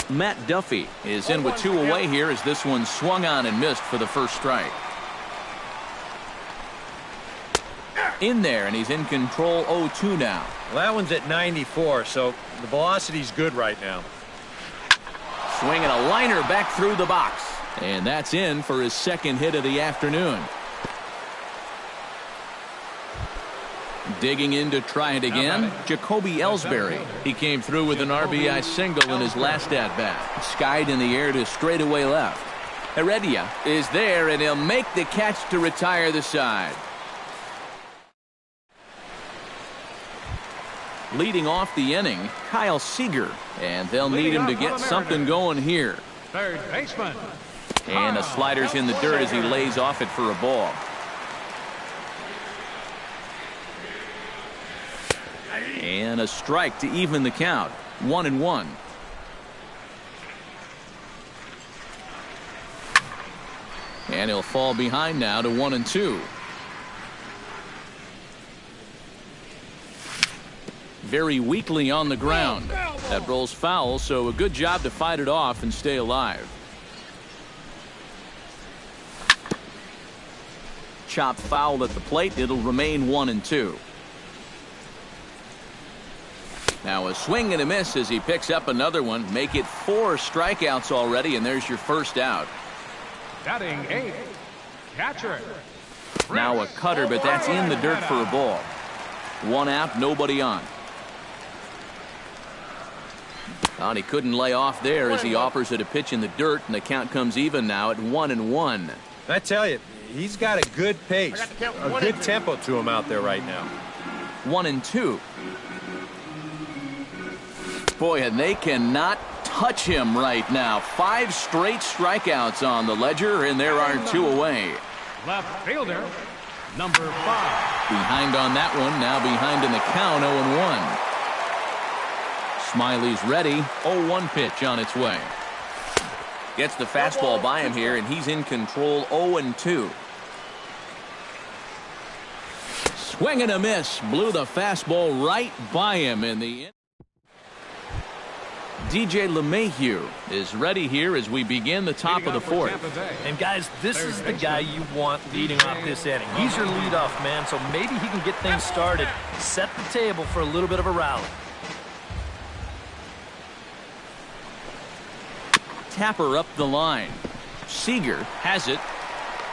Matt Duffy is in with 2 away here as this one swung on and missed for the first strike. In there, and he's in control 0-2 now. Well, that one's at 94, so the velocity's good right now. Swinging a liner back through the box. And that's in for his second hit of the afternoon. Digging in to try it again, Jacoby Ellsbury. He came through with an RBI single in his last at-bat. Skied in the air to straightaway left. Heredia is there, and he'll make the catch to retire the side. Leading off the inning, Kyle Seager, and they'll need him to get something going here. Third baseman. And a slider's in the dirt as he lays off it for a ball. And a strike to even the count. 1-1. And he'll fall behind now to 1-2. Very weakly on the ground. That rolls foul, so a good job to fight it off and stay alive. Chopped foul at the plate. It'll remain 1-2. Now a swing and a miss as he picks up another one. Make it 4 strikeouts already, and there's your first out. Batting 8, catcher. Now a cutter, but that's in the dirt for a ball. 1 out, nobody on. And he couldn't lay off there as he offers it a pitch in the dirt, and the count comes even now at 1-1. I tell you, he's got a good pace, a good tempo to him out there right now. 1-2. Boy, and they cannot touch him right now. 5 straight strikeouts on the ledger, and there are 2 away. Left fielder, number 5. Behind on that one, now behind in the count, 0-1. Smiley's ready. 0-1 pitch on its way. Gets the fastball by him here, and he's in control 0-2. Swing and a miss. Blew the fastball right by him in the end. DJ LeMahieu is ready here as we begin the top of the fourth. And guys, this is the guy you want leading off this inning. He's your leadoff man, so maybe he can get things started, set the table for a little bit of a rally. Tapper up the line. Seager has it.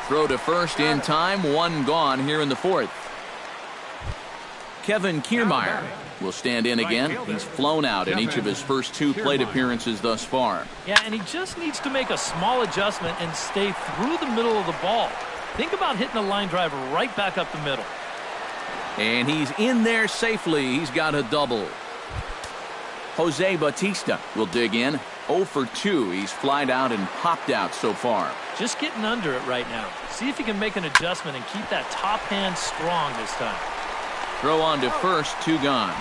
Throw to first in time. One gone here in the fourth. Kevin Kiermaier will stand in again. He's flown out in each of his first two plate appearances thus far. Yeah, and he just needs to make a small adjustment and stay through the middle of the ball. Think about hitting a line drive right back up the middle. And he's in there safely. He's got a double. Jose Bautista will dig in. 0 for 2. He's flied out and popped out so far. Just getting under it right now. See if he can make an adjustment and keep that top hand strong this time. Throw on to first, 2 gone.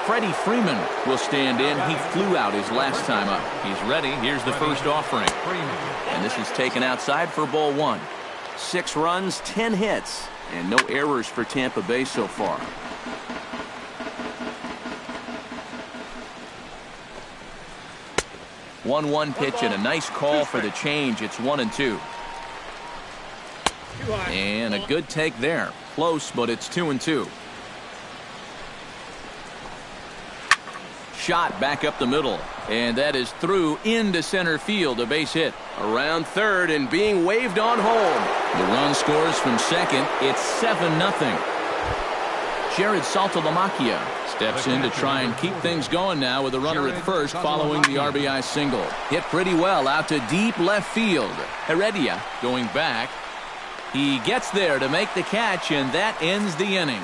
Freddie Freeman will stand in. He flew out his last time up. He's ready. Here's the first offering. And this is taken outside for ball 1. 6 runs, 10 hits, and no errors for Tampa Bay so far. One pitch and a nice call for the change. It's 1-2. And a good take there. Close, but it's 2-2. Shot back up the middle. And that is through into center field. A base hit. Around third and being waved on home. The run scores from second. It's 7-0. Jared Saltalamacchia steps in to try and keep things going now with a runner at first following the RBI single. Hit pretty well out to deep left field. Heredia going back. He gets there to make the catch, and that ends the inning.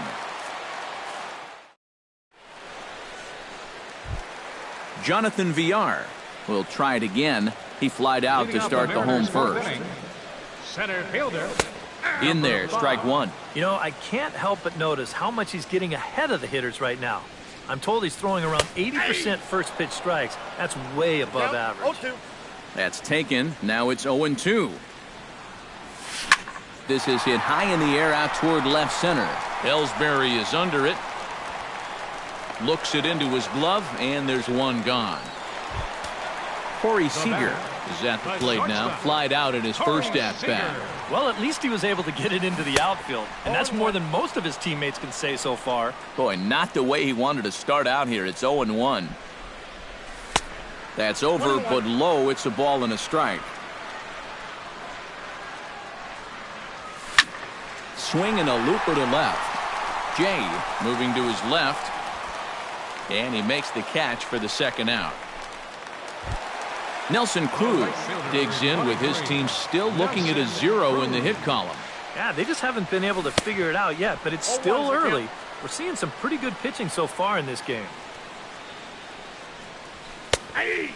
Jonathan Villar will try it again. He flied out to start the home first. Center fielder. In there, strike 1. You know, I can't help but notice how much he's getting ahead of the hitters right now. I'm told he's throwing around 80% first pitch strikes. That's way above average. 0-2. That's taken. Now it's 0-2. This is hit high in the air out toward left center. Ellsbury is under it. Looks it into his glove, and there's one gone. Corey Seager is at the plate now. Flied out in his first at-bat. Well, at least he was able to get it into the outfield, and that's more than most of his teammates can say so far. Boy, not the way he wanted to start out here. It's 0-1. That's over, but low. It's a ball and a strike. Swing and a looper to left. Jay moving to his left. And he makes the catch for the second out. Nelson Cruz digs in with his team still looking at a 0 in the hit column. Yeah, they just haven't been able to figure it out yet, but it's still early. We're seeing some pretty good pitching so far in this game.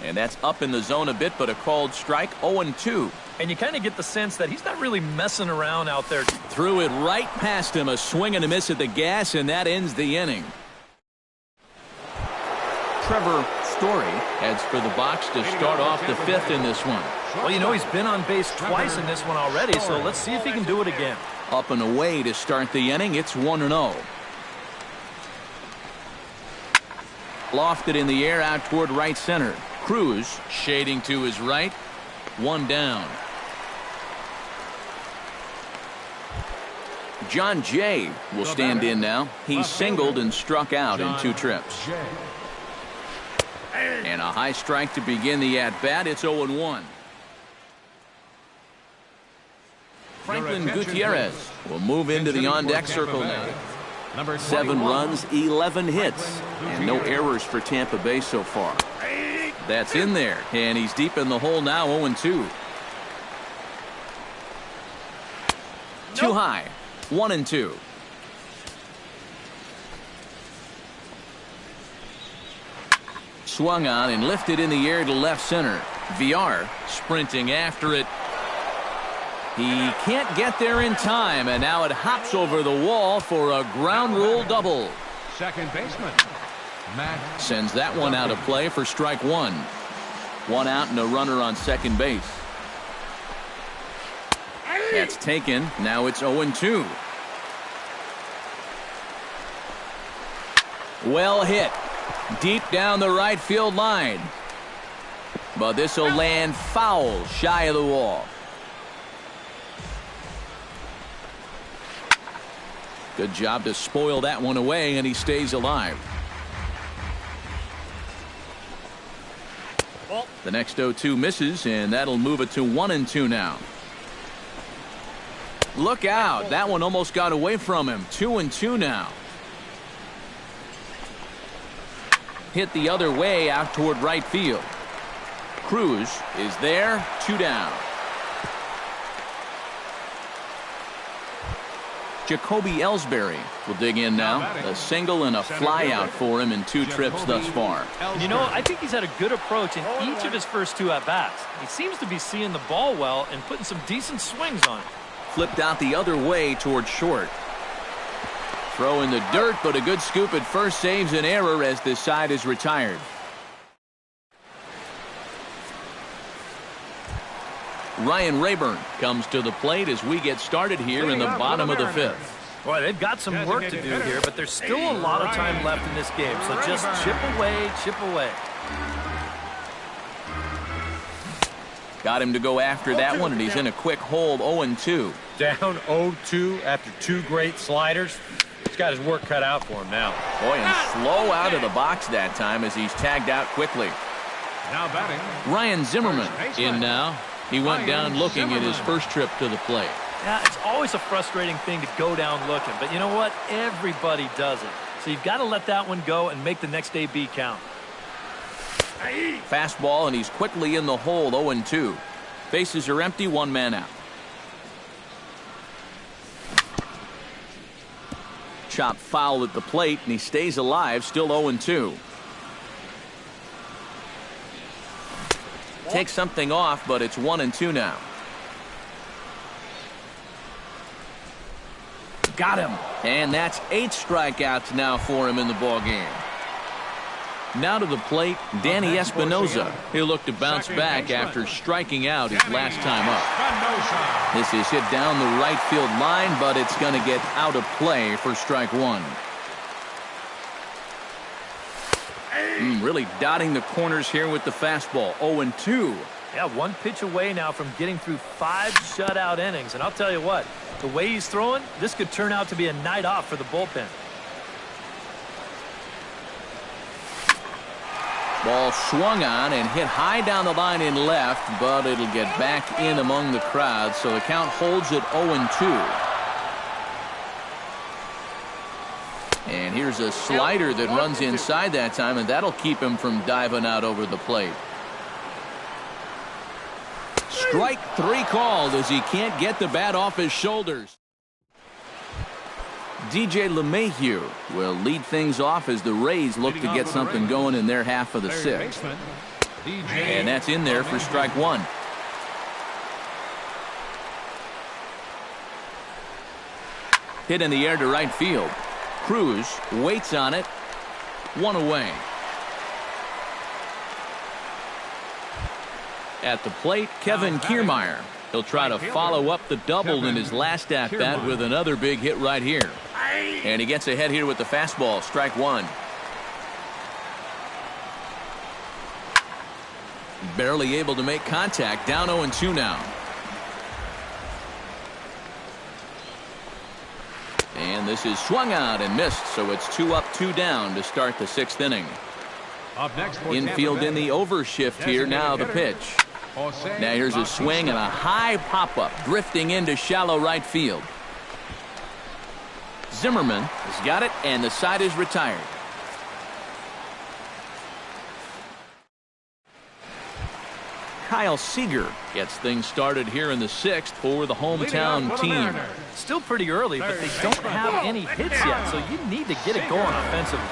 And that's up in the zone a bit, but a called strike. 0-2. And you kind of get the sense that he's not really messing around out there. Threw it right past him. A swing and a miss at the gas, and that ends the inning. Trevor Story heads for the box to start off the 5th in this one. Well, you know, he's been on base twice in this one already, so let's see if he can do it again. Up and away to start the inning. It's 1-0. Lofted in the air out toward right center. Cruz shading to his right. One down. John Jay will stand in now. He singled and struck out in 2 trips. And a high strike to begin the at-bat. It's 0-1. Franklin Gutierrez will move into the on-deck circle now. 7 runs, 11 hits, and no errors for Tampa Bay so far. That's in there, and he's deep in the hole now, 0-2. Too high, 1-2. Swung on and lifted in the air to left center. Villar sprinting after it. He can't get there in time, and now it hops over the wall for a ground rule double. Second baseman. Matt Sends that one out of play for strike 1. 1 out and a runner on second base. That's taken. Now it's 0-2. Well hit. Deep down the right field line. But this will land foul shy of the wall. Good job to spoil that one away, and he stays alive. The next 0-2 misses, and that'll move it to 1-2 now. Look out. That one almost got away from him. 2-2 now. Hit the other way out toward right field. Cruz is there. 2 down. Jacoby Ellsbury will dig in now. A single and a fly out for him in 2 trips thus far. You know, I think he's had a good approach in each of his first 2 at-bats. He seems to be seeing the ball well and putting some decent swings on it. Flipped out the other way toward short. Throw in the dirt, but a good scoop at first saves an error as this side is retired. Ryan Rayburn comes to the plate as we get started here in the bottom of the 5th. Boy, they've got some work to do here, but there's still a lot of time left in this game, so just chip away, chip away. Got him to go after that one, and he's in a quick hold. 0-2. Down 0-2 after 2 great sliders. He's got his work cut out for him now. Boy, and slow out of the box that time as he's tagged out quickly. Now batting, Ryan Zimmerman in now. He went down looking at his first trip to the plate. Yeah, it's always a frustrating thing to go down looking, but you know what? Everybody does it. So you've got to let that one go and make the next AB count. Fastball, and he's quickly in the hole. 0-2. Bases are empty, 1 man out. Chop foul at the plate, and he stays alive, still 0-2. Takes something off, but it's 1-2 now. Got him. And that's 8 strikeouts now for him in the ball game. Now to the plate, Danny Espinoza. He'll look to bounce back after striking out his last time up. This is hit down the right field line, but it's going to get out of play for strike 1. Really dotting the corners here with the fastball. 0-2. Yeah, 1 pitch away now from getting through 5 shutout innings. And I'll tell you what, the way he's throwing, this could turn out to be a night off for the bullpen. Ball swung on and hit high down the line in left, but it'll get back in among the crowd, so the count holds at 0-2. And here's a slider that runs inside that time, and that'll keep him from diving out over the plate. Strike 3 called as he can't get the bat off his shoulders. DJ LeMahieu will lead things off as the Rays look to get something going in their half of the 6th. And that's in there for strike 1. Hit in the air to right field. Cruz waits on it. 1 away. At the plate, Kevin Kiermaier. He'll try to follow up the double in his last at-bat with another big hit right here. And he gets ahead here with the fastball. Strike 1. Barely able to make contact. Down 0-2 now. And this is swung out and missed, so it's 2 up, 2 down to start the 6th inning. up next Infield in the overshift here. Now the pitch. Now here's a swing and a high pop-up drifting into shallow right field. Zimmerman has got it, and the side is retired. Kyle Seager gets things started here in the 6th for the hometown team. Still pretty early, but they don't have any hits yet, so you need to get it going offensively.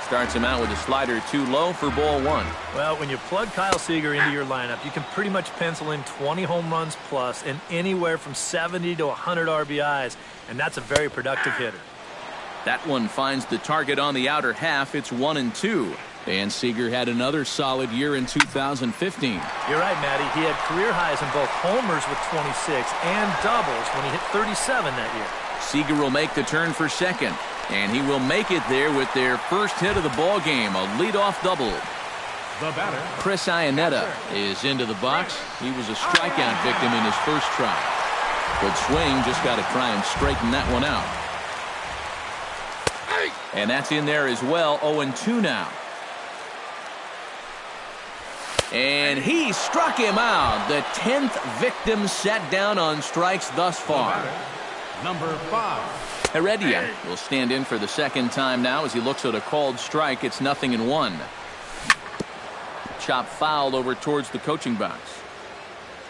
Starts him out with a slider too low for ball 1. Well, when you plug Kyle Seager into your lineup, you can pretty much pencil in 20 home runs plus and anywhere from 70 to 100 RBIs, and that's a very productive hitter. That one finds the target on the outer half. It's 1-2. And Seager had another solid year in 2015. You're right, Matty. He had career highs in both homers with 26 and doubles when he hit 37 that year. Seager will make the turn for second, and he will make it there with their first hit of the ball game, a leadoff double. The batter, Chris Iannetta is into the box. He was a strikeout victim in his first try. Good swing, just got to try and straighten that one out. And that's in there as well, 0-2 now. And he struck him out. The 10th victim set down on strikes thus far. number 5. Heredia will stand in for the second time now as he looks at a called strike. It's 0-1. Chop fouled over towards the coaching box.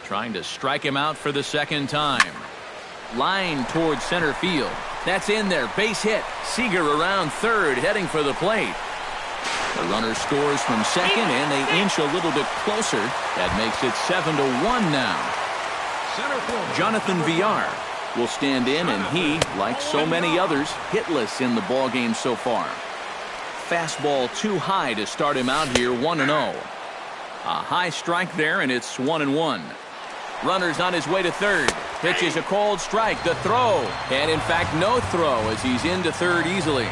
Trying to strike him out for the second time. Line towards center field. That's in there. Base hit. Seager around third, heading for the plate. The runner scores from second, and they inch a little bit closer. That makes it 7-1 now. Jonathan Villar will stand in, and he, like so many others, hitless in the ball game so far. Fastball too high to start him out here, 1-0. A high strike there, and it's 1-1. Runner's on his way to third. Pitches a called strike. The throw, and in fact no throw as he's into third easily.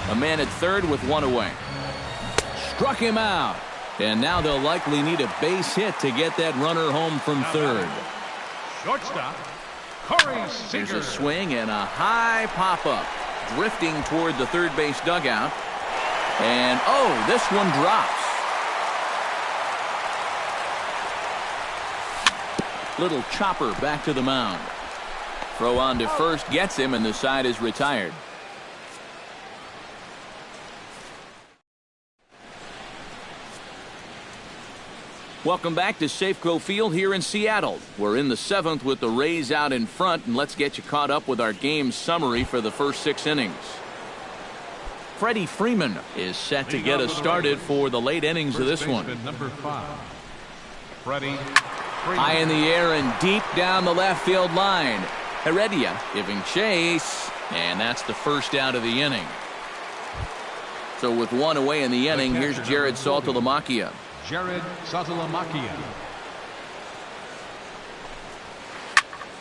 A man at third with one away. Struck him out, and now they'll likely need a base hit to get that runner home from third. Shortstop, Corey Seager. There's a swing and a high pop-up, drifting toward the third base dugout. And, oh, this one drops. Little chopper back to the mound. Throw on to first gets him, and the side is retired. Welcome back to Safeco Field here in Seattle. We're in the 7th with the Rays out in front, and let's get you caught up with our game summary for the first 6 innings. Freddie Freeman is set to get us started for the late innings of this one. Number 5, Freddie Freeman. High in the air and deep down the left field line. Heredia giving chase, and that's the first out of the inning. So with one away in the inning, here's Jared Saltalamacchia. Jared Saltalamacchia.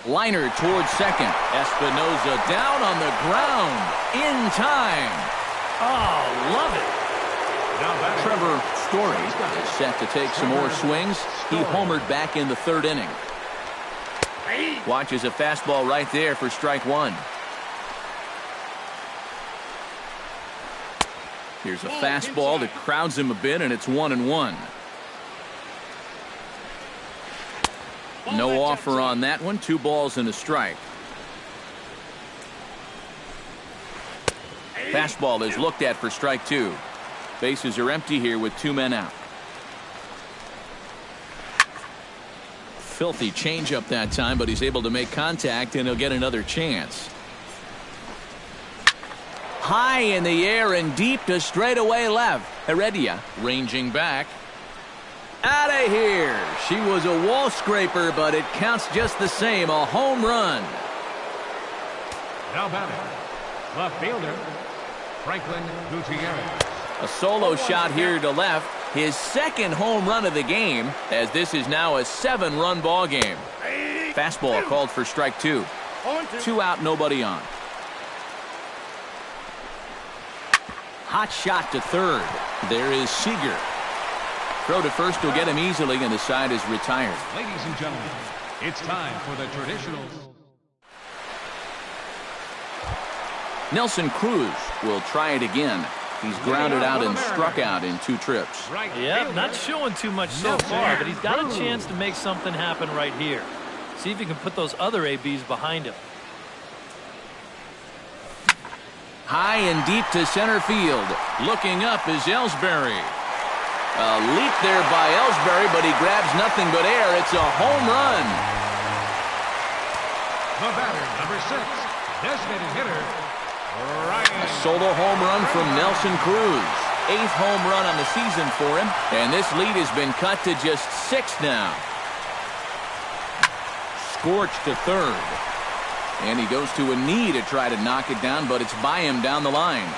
Liner towards second. Espinosa down on the ground in time. Oh, love it. Trevor Story is set to take some more swings. He homered back in the third inning. Watches a fastball right there for strike one. Here's a fastball that crowds him a bit, and it's 1-1. No offer on that one. 2 balls and a strike. Fastball is looked at for strike 2. Bases are empty here with 2 men out. Filthy changeup that time, but he's able to make contact, and he'll get another chance. High in the air and deep to straightaway left. Heredia ranging back. Out of here. She was a wall scraper, but it counts just the same. A home run. Now batting, left fielder, Franklin Gutierrez. A solo shot here to left. His second home run of the game, as this is now a 7-run ball game. Fastball called for strike 2. 2 out, nobody on. Hot shot to third. There is Seager. Throw to first will get him easily, and the side is retired. Ladies and gentlemen, it's time for the traditional. Nelson Cruz will try it again. He's grounded out and struck out in 2 trips. Yeah, not showing too much so far, but he's got a chance to make something happen right here. See if he can put those other ABs behind him. High and deep to center field. Looking up is Ellsbury. A leap there by Ellsbury, but he grabs nothing but air. It's a home run. The batter, number 6, designated hitter, Ryan. A solo home run from Nelson Cruz. 8th home run on the season for him, and this lead has been cut to just 6 now. Scorched to third. And he goes to a knee to try to knock it down, but it's by him down the line.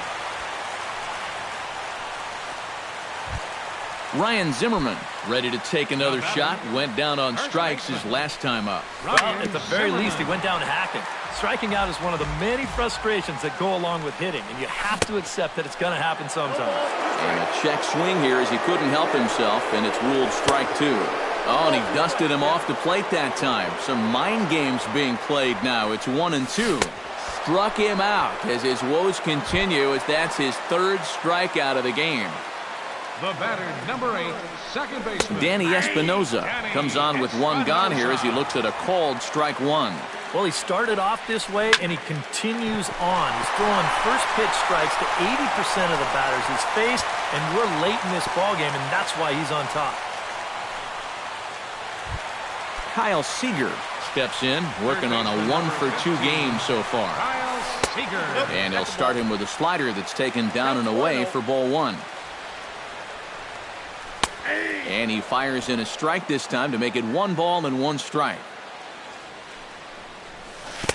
Ryan Zimmerman ready to take another shot. Went down on strikes his last time up. Well, at the very least, he went down hacking. Striking out is one of the many frustrations that go along with hitting, and you have to accept that it's going to happen sometimes. And a check swing here as he couldn't help himself, and it's ruled strike 2. Oh, and he dusted him off the plate that time. Some mind games being played now. It's 1-2. Struck him out as his woes continue, as that's his 3rd strikeout of the game. The batter, number 8, second baseman. Danny Espinoza comes on with 1 gone here as he looks at a called strike 1. Well, he started off this way, and he continues on. He's throwing first pitch strikes to 80% of the batters he's faced, and we're late in this ballgame, and that's why he's on top. Kyle Seager steps in, working on a 1-for-2 game so far. Kyle Seager. And he'll start him with a slider that's taken down and away for ball 1. And he fires in a strike this time to make it 1 ball and 1 strike.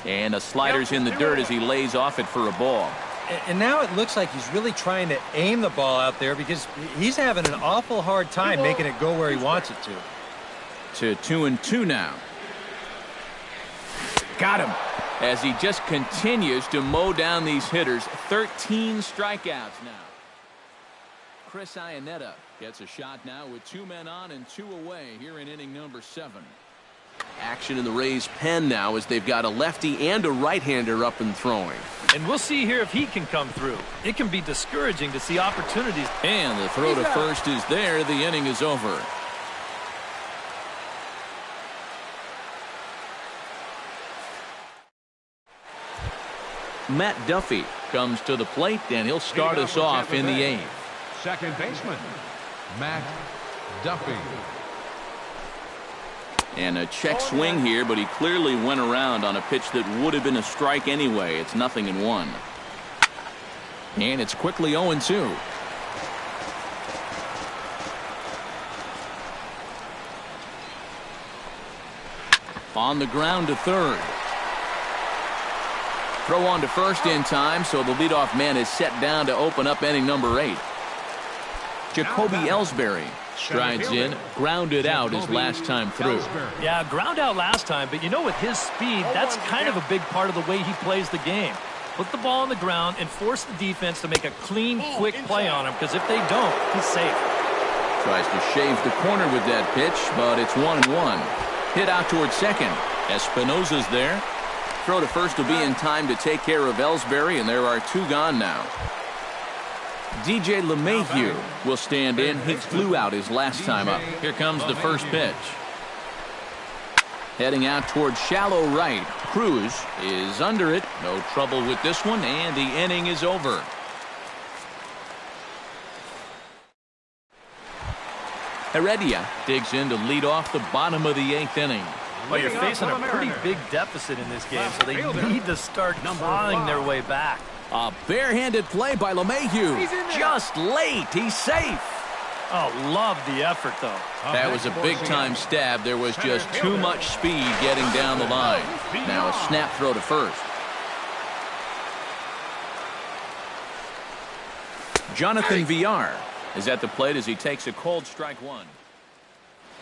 And a slider's in the dirt as he lays off it for a ball. And now it looks like he's really trying to aim the ball out there because he's having an awful hard time making it go where he wants it to. 2-2 now. Got him. As he just continues to mow down these hitters. 13 strikeouts now. Chris Iannetta gets a shot now with 2 men on and 2 away here in inning number 7. Action in the Rays' pen now as they've got a lefty and a right-hander up and throwing. And we'll see here if he can come through. It can be discouraging to see opportunities. And the throw to first is there. The inning is over. Matt Duffy comes to the plate, and he'll start us off in the 8th. Second baseman, Matt Duffy. And a check swing here, but he clearly went around on a pitch that would have been a strike anyway. It's 0-1. And it's quickly 0-2. On the ground to third. Throw on to first in time, so the leadoff man is set down to open up inning number 8. Jacoby Ellsbury strides in, grounded out his last time through. Yeah, ground out last time, but you know, with his speed, that's kind of a big part of the way he plays the game. Put the ball on the ground and force the defense to make a clean, quick play on him, because if they don't, he's safe. Tries to shave the corner with that pitch, but it's 1-1. Hit out towards second. Espinoza's there. Throw to first will be in time to take care of Ellsbury, and there are 2 gone now. DJ LeMahieu will stand in. He flew out his last time up. Here comes the first pitch. Heading out towards shallow right. Cruz is under it. No trouble with this one, and the inning is over. Heredia digs in to lead off the bottom of the 8th inning. Well, you're facing a pretty big deficit in this game, so they need to start clawing their way back. A barehanded play by LeMahieu. Just late. He's safe. Oh, love the effort, though. That was a big-time stab. There was just too much speed getting down the line. Now a snap throw to first. Jonathan Villar is at the plate as he takes a cold strike 1.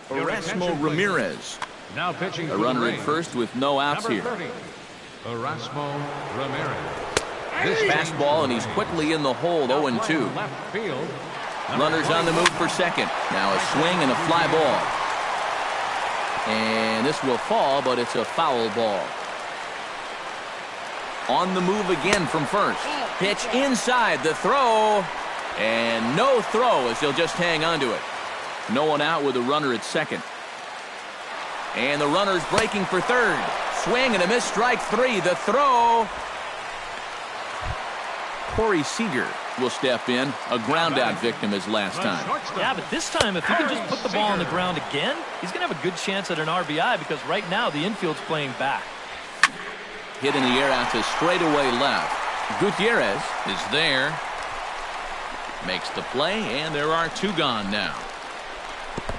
Erasmo Ramirez. Now pitching a runner at first with no outs here. Erasmo Ramirez. This fastball, and he's quickly in the hole. 0-2. Left field. Runners on the move for second. Now a swing and a fly ball. And this will fall, but it's a foul ball. On the move again from first. Pitch inside the throw. And no throw as they'll just hang on to it. No one out with a runner at second. And the runner's breaking for third. Swing and a miss, strike 3. The throw. Corey Seager will step in. A ground out victim his last time. Yeah, but this time, if he can just put the ball on the ground again, he's going to have a good chance at an RBI, because right now the infield's playing back. Hit in the air out to straightaway left. Gutierrez is there. Makes the play, and there are 2 gone now.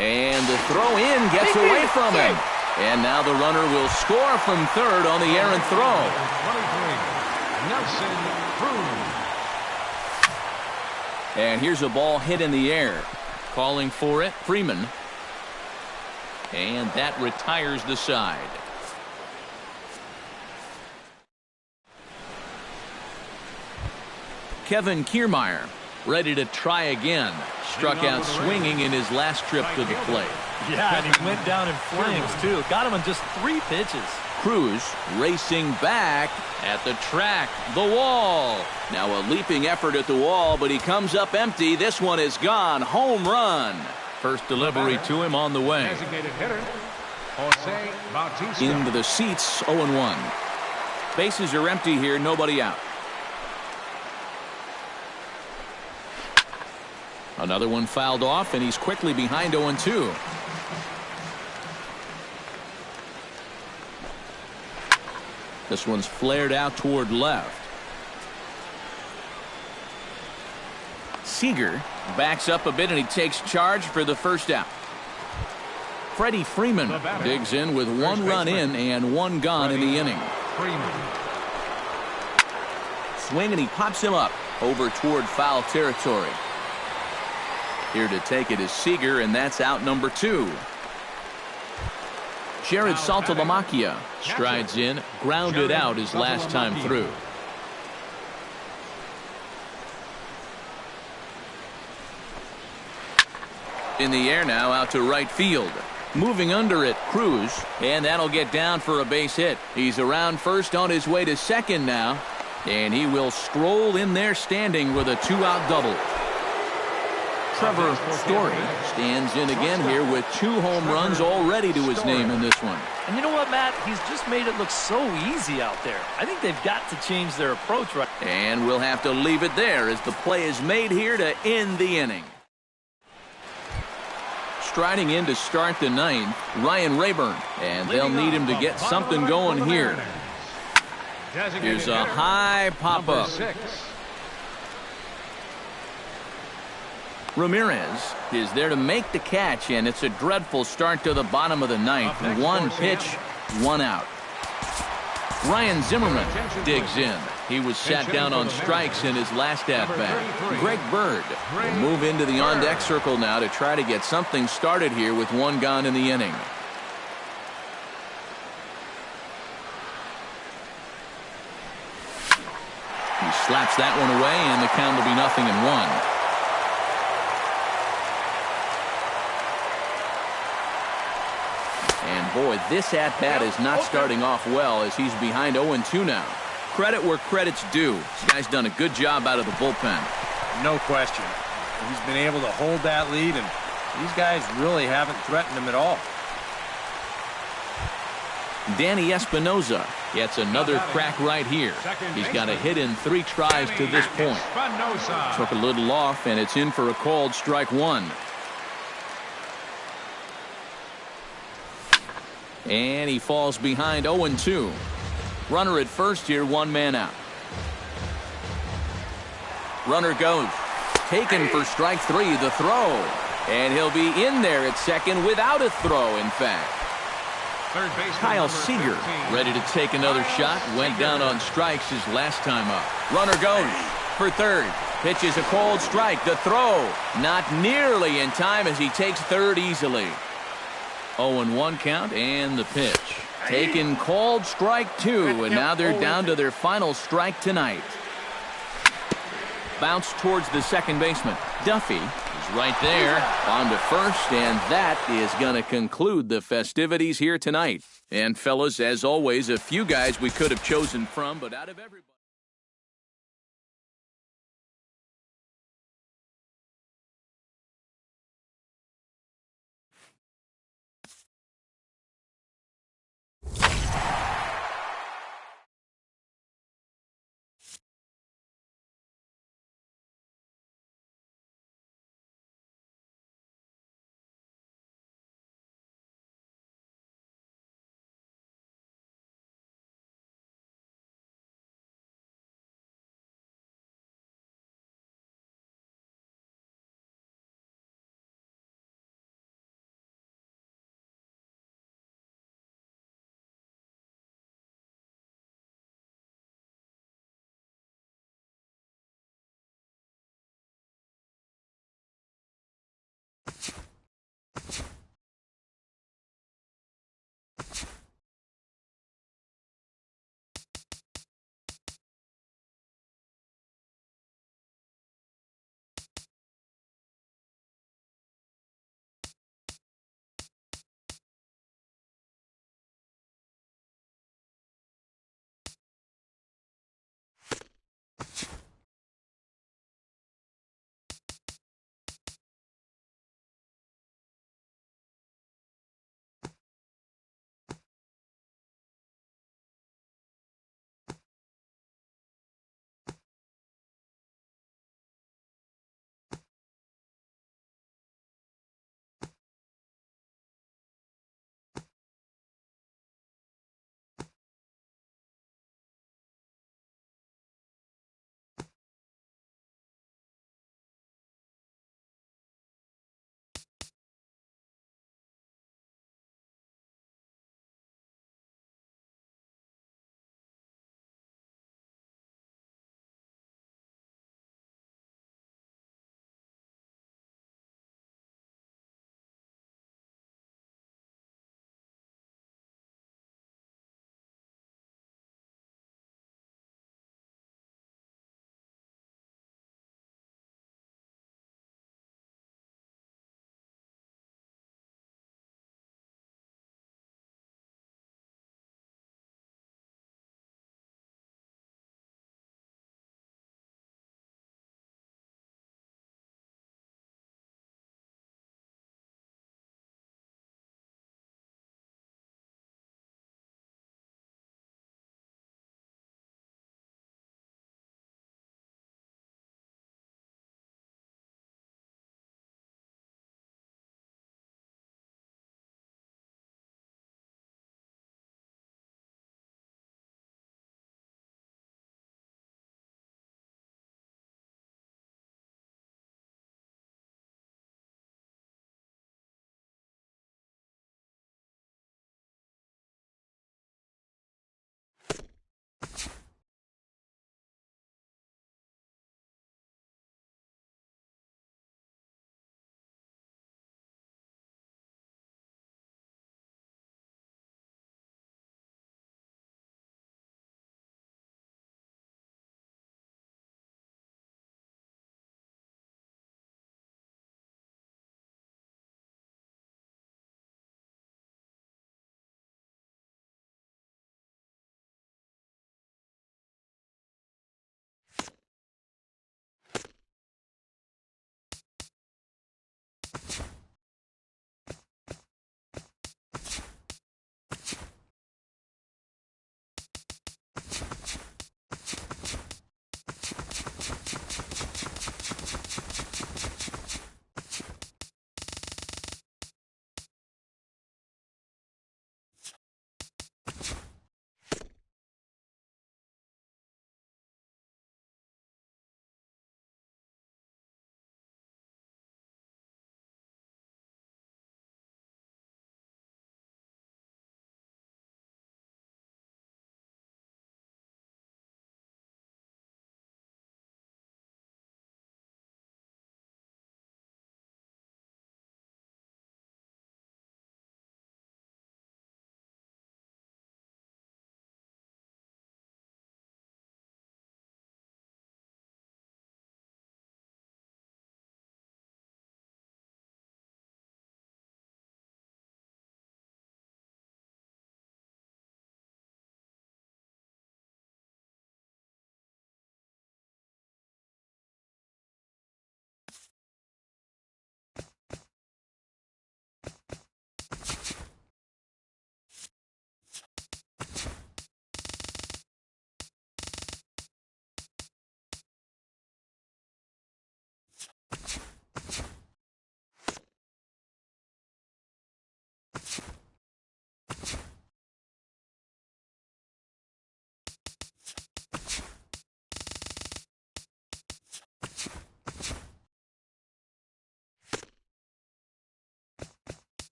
And the throw in gets away from him. And now the runner will score from third on the errant throw. 23, Nelson Cruz. And here's a ball hit in the air. Calling for it, Freeman. And that retires the side. Kevin Kiermaier ready to try again. Struck out swinging in his last trip to the plate. Yeah, and he went down in flames, too. Got him in just 3 pitches. Cruz racing back at the track. The wall. Now a leaping effort at the wall, but he comes up empty. This one is gone. Home run. First delivery to him on the way. Designated hitter, Jose Bautista. Into the seats, 0-1. Bases are empty here, nobody out. Another one fouled off, and he's quickly behind 0-2. This one's flared out toward left. Seager backs up a bit, and he takes charge for the first out. Freddie Freeman digs in with 1 run in and 1 gone in the inning. Swing, and he pops him up over toward foul territory. Here to take it is Seager, and that's out number 2. Jared Saltalamacchia strides in, grounded out his last time through. In the air now, out to right field. Moving under it, Cruz, and that'll get down for a base hit. He's around first on his way to second now, and he will stroll in there standing with a 2-out double. Trevor Story stands in again here with 2 home runs already to his name in this one. And you know what, Matt? He's just made it look so easy out there. I think they've got to change their approach right. And we'll have to leave it there as the play is made here to end the inning. Striding in to start the 9th, Ryan Rayburn. And they'll need him to get something going here. Here's a high pop-up. Ramirez is there to make the catch, and it's a dreadful start to the bottom of the 9th. 1 pitch, 1 out. Ryan Zimmerman digs in. He was sat down on strikes in his last at-bat. Greg Bird will move into the on-deck circle now to try to get something started here with 1 gone in the inning. He slaps that one away, and the count will be 0-1. And boy, this at-bat is not starting off well as he's behind 0-2 now. Credit where credit's due. This guy's done a good job out of the bullpen. No question. He's been able to hold that lead, and these guys really haven't threatened him at all. Danny Espinoza gets another crack right here. He's got a hit in 3 tries to this point. Took a little off, and it's in for a called strike 1. And he falls behind 0-2. Runner at first here, 1 man out. Runner goes. Taken for strike 3, the throw. And he'll be in there at second without a throw, in fact. Kyle Seager ready to take another shot. Went down on strikes his last time up. Runner goes for third. Pitches a cold strike. The throw not nearly in time as he takes third easily. 0-1 count, and the pitch. Taken called strike 2, and now they're down to their final strike tonight. Bounce towards the second baseman. Duffy is right there on to first, and that is going to conclude the festivities here tonight. And fellas, as always, a few guys we could have chosen from, but out of everybody.